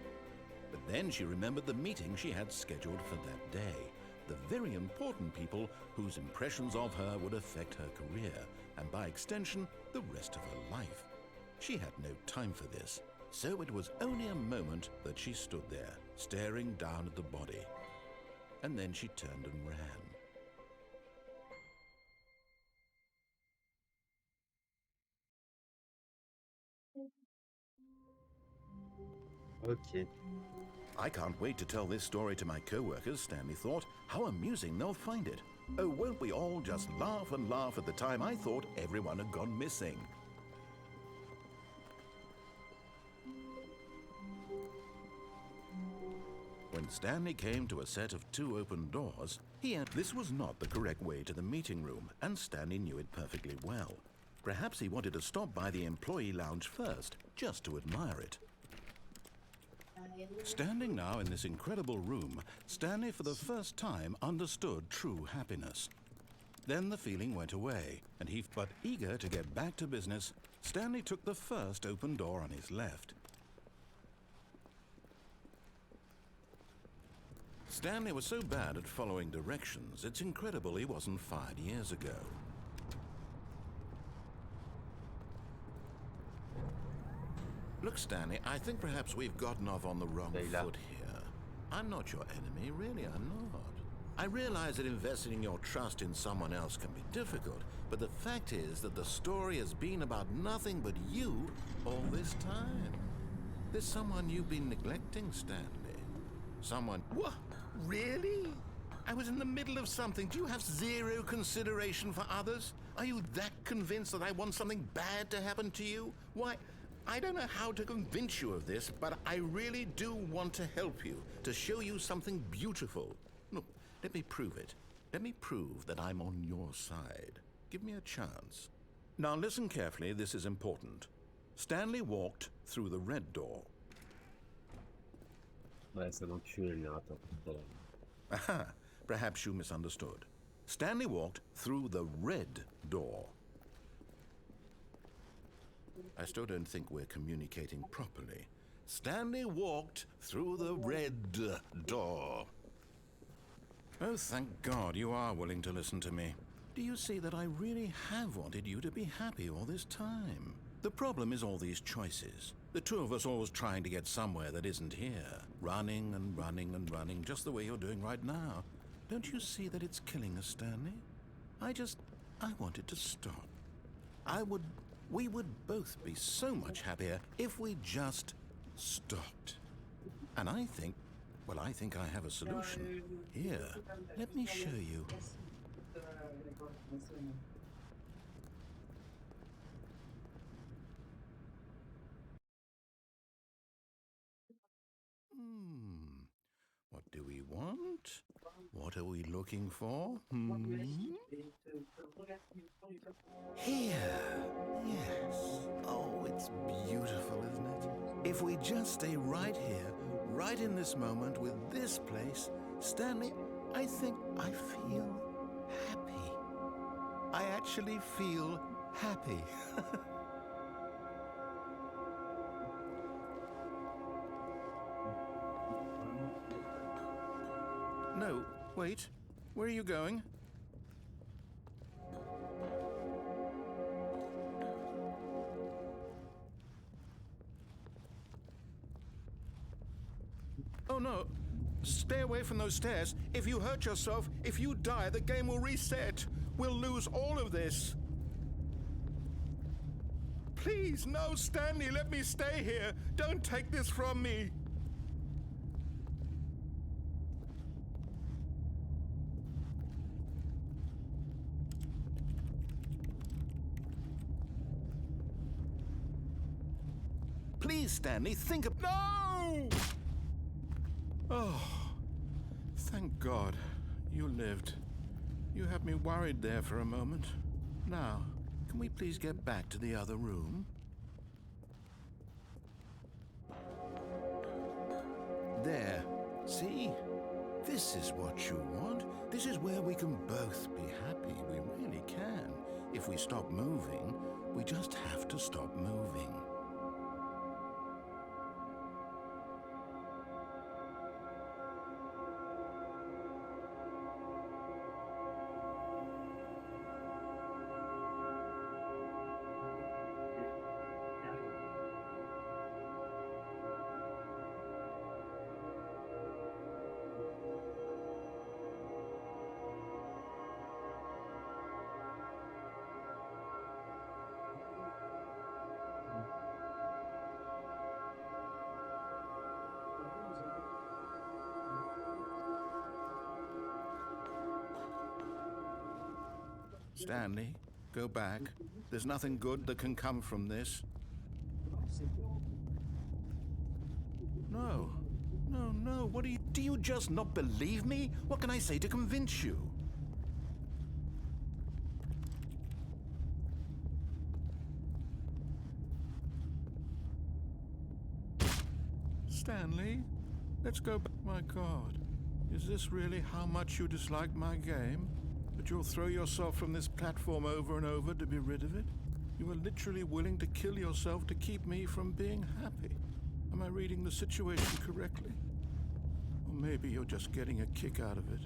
But then she remembered the meeting she had scheduled for that day, the very important people whose impressions of her would affect her career, and by extension, the rest of her life. She had no time for this, so it was only a moment that she stood there, staring down at the body. And then she turned and ran. Ok. I can't wait to tell this story to my co-workers, Stanley thought. How amusing they'll find it. Oh, won't we all just laugh and laugh at the time I thought everyone had gone missing. When Stanley came to a set of 2 open doors, this was not the correct way to the meeting room, and Stanley knew it perfectly well. Perhaps he wanted to stop by the employee lounge first, just to admire it. Standing now in this incredible room, Stanley for the first time understood true happiness. Then the feeling went away, and but eager to get back to business, Stanley took the first open door on his left. Stanley was so bad at following directions, it's incredible he wasn't fired years ago. Look, Stanley, I think perhaps we've gotten off on the wrong foot here. I'm not your enemy, really, I'm not. I realize that investing your trust in someone else can be difficult, but the fact is that the story has been about nothing but you all this time. There's someone you've been neglecting, Stanley. Someone... What? Really? I was in the middle of something. Do you have zero consideration for others? Are you that convinced that I want something bad to happen to you? Why... I don't know how to convince you of this, but I really do want to help you, to show you something beautiful. Look, let me prove it. Let me prove that I'm on your side. Give me a chance. Now listen carefully, this is important. Stanley walked through the red door. Ouais, ça m'enculer le narrateur. Aha, perhaps you misunderstood. Stanley walked through the red door. I still don't think we're communicating properly. Stanley walked through the red door. Oh, thank God you are willing to listen to me. Do you see that I really have wanted you to be happy all this time? The problem is all these choices. The two of us always trying to get somewhere that isn't here. Running and running and running, just the way you're doing right now. Don't you see that it's killing us, Stanley? I want it to stop. We would both be so much happier if we just stopped. And I think I have a solution. Here, let me show you. What do we want? What are we looking for? Here. Yes. Oh, it's beautiful, isn't it? If we just stay right here, right in this moment with this place, Stanley, I think I feel happy. I actually feel happy. No, wait. Where are you going? Oh no. Stay away from those stairs. If you hurt yourself, if you die, the game will reset. We'll lose all of this. Please, no, Stanley, let me stay here. Don't take this from me. Please, Stanley, think of... No! Oh, thank God. You lived. You had me worried there for a moment. Now, can we please get back to the other room? There. See? This is what you want. This is where we can both be happy. We really can. If we stop moving, we just have to stop moving. Stanley, go back. There's nothing good that can come from this. No. No, no. What do you just not believe me? What can I say to convince you? Stanley, let's go back. My God, is this really how much you dislike my game? That you'll throw yourself from this platform over and over to be rid of it? You are literally willing to kill yourself to keep me from being happy. Am I reading the situation correctly? Or maybe you're just getting a kick out of it.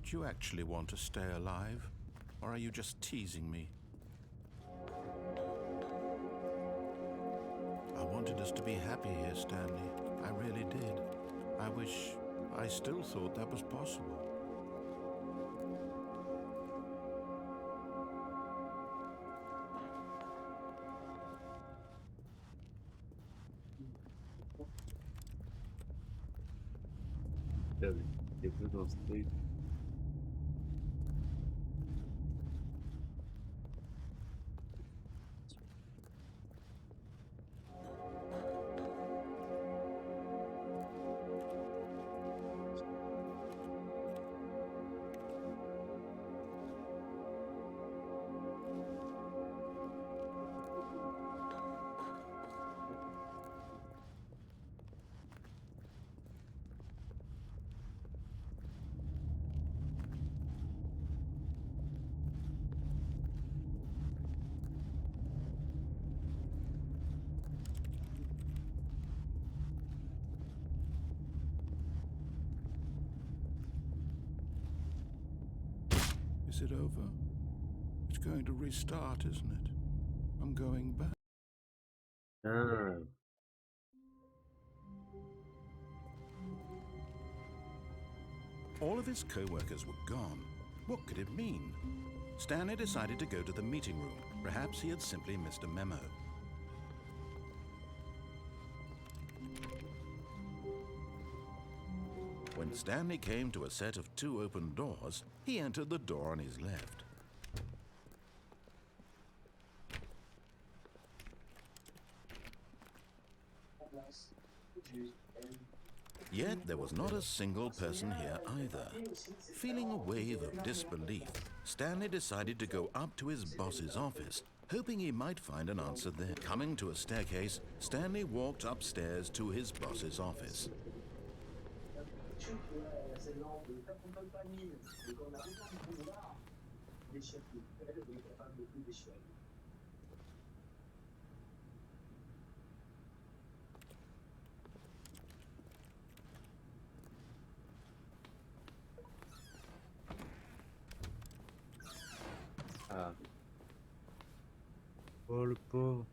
Do you actually want to stay alive? Or are you just teasing me? I wanted us to be happy here, Stanley. I really did. I wish I still thought that was possible. Des peu dans ce truc. Is it over? It's going to restart, isn't it? I'm going back. Ah. All of his co-workers were gone. What could it mean? Stanley decided to go to the meeting room. Perhaps he had simply missed a memo. When Stanley came to a set of 2 open doors, he entered the door on his left. Yet there was not a single person here either. Feeling a wave of disbelief, Stanley decided to go up to his boss's office, hoping he might find an answer there. Coming to a staircase, Stanley walked upstairs to his boss's office. Ah. Oh le pauvre.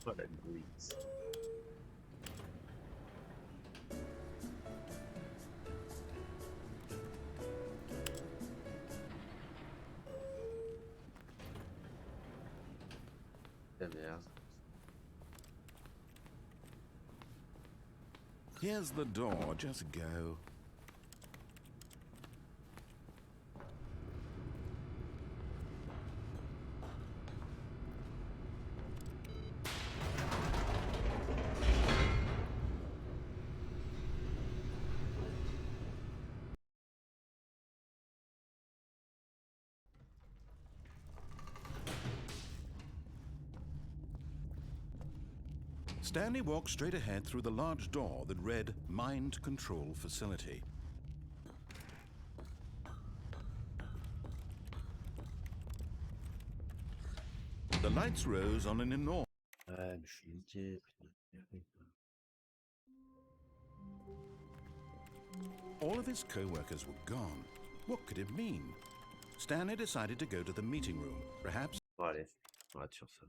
Oh la louise. La merde. Here's the door, just go. Stanley walked straight ahead through the large door that read Mind Control Facility. The lights rose on an enormous... Ouais, mais je suis niqué, putain. All of his co-workers were gone. What could it mean? Stanley decided to go to the meeting room. Perhaps... Bon allez, on va sur ça.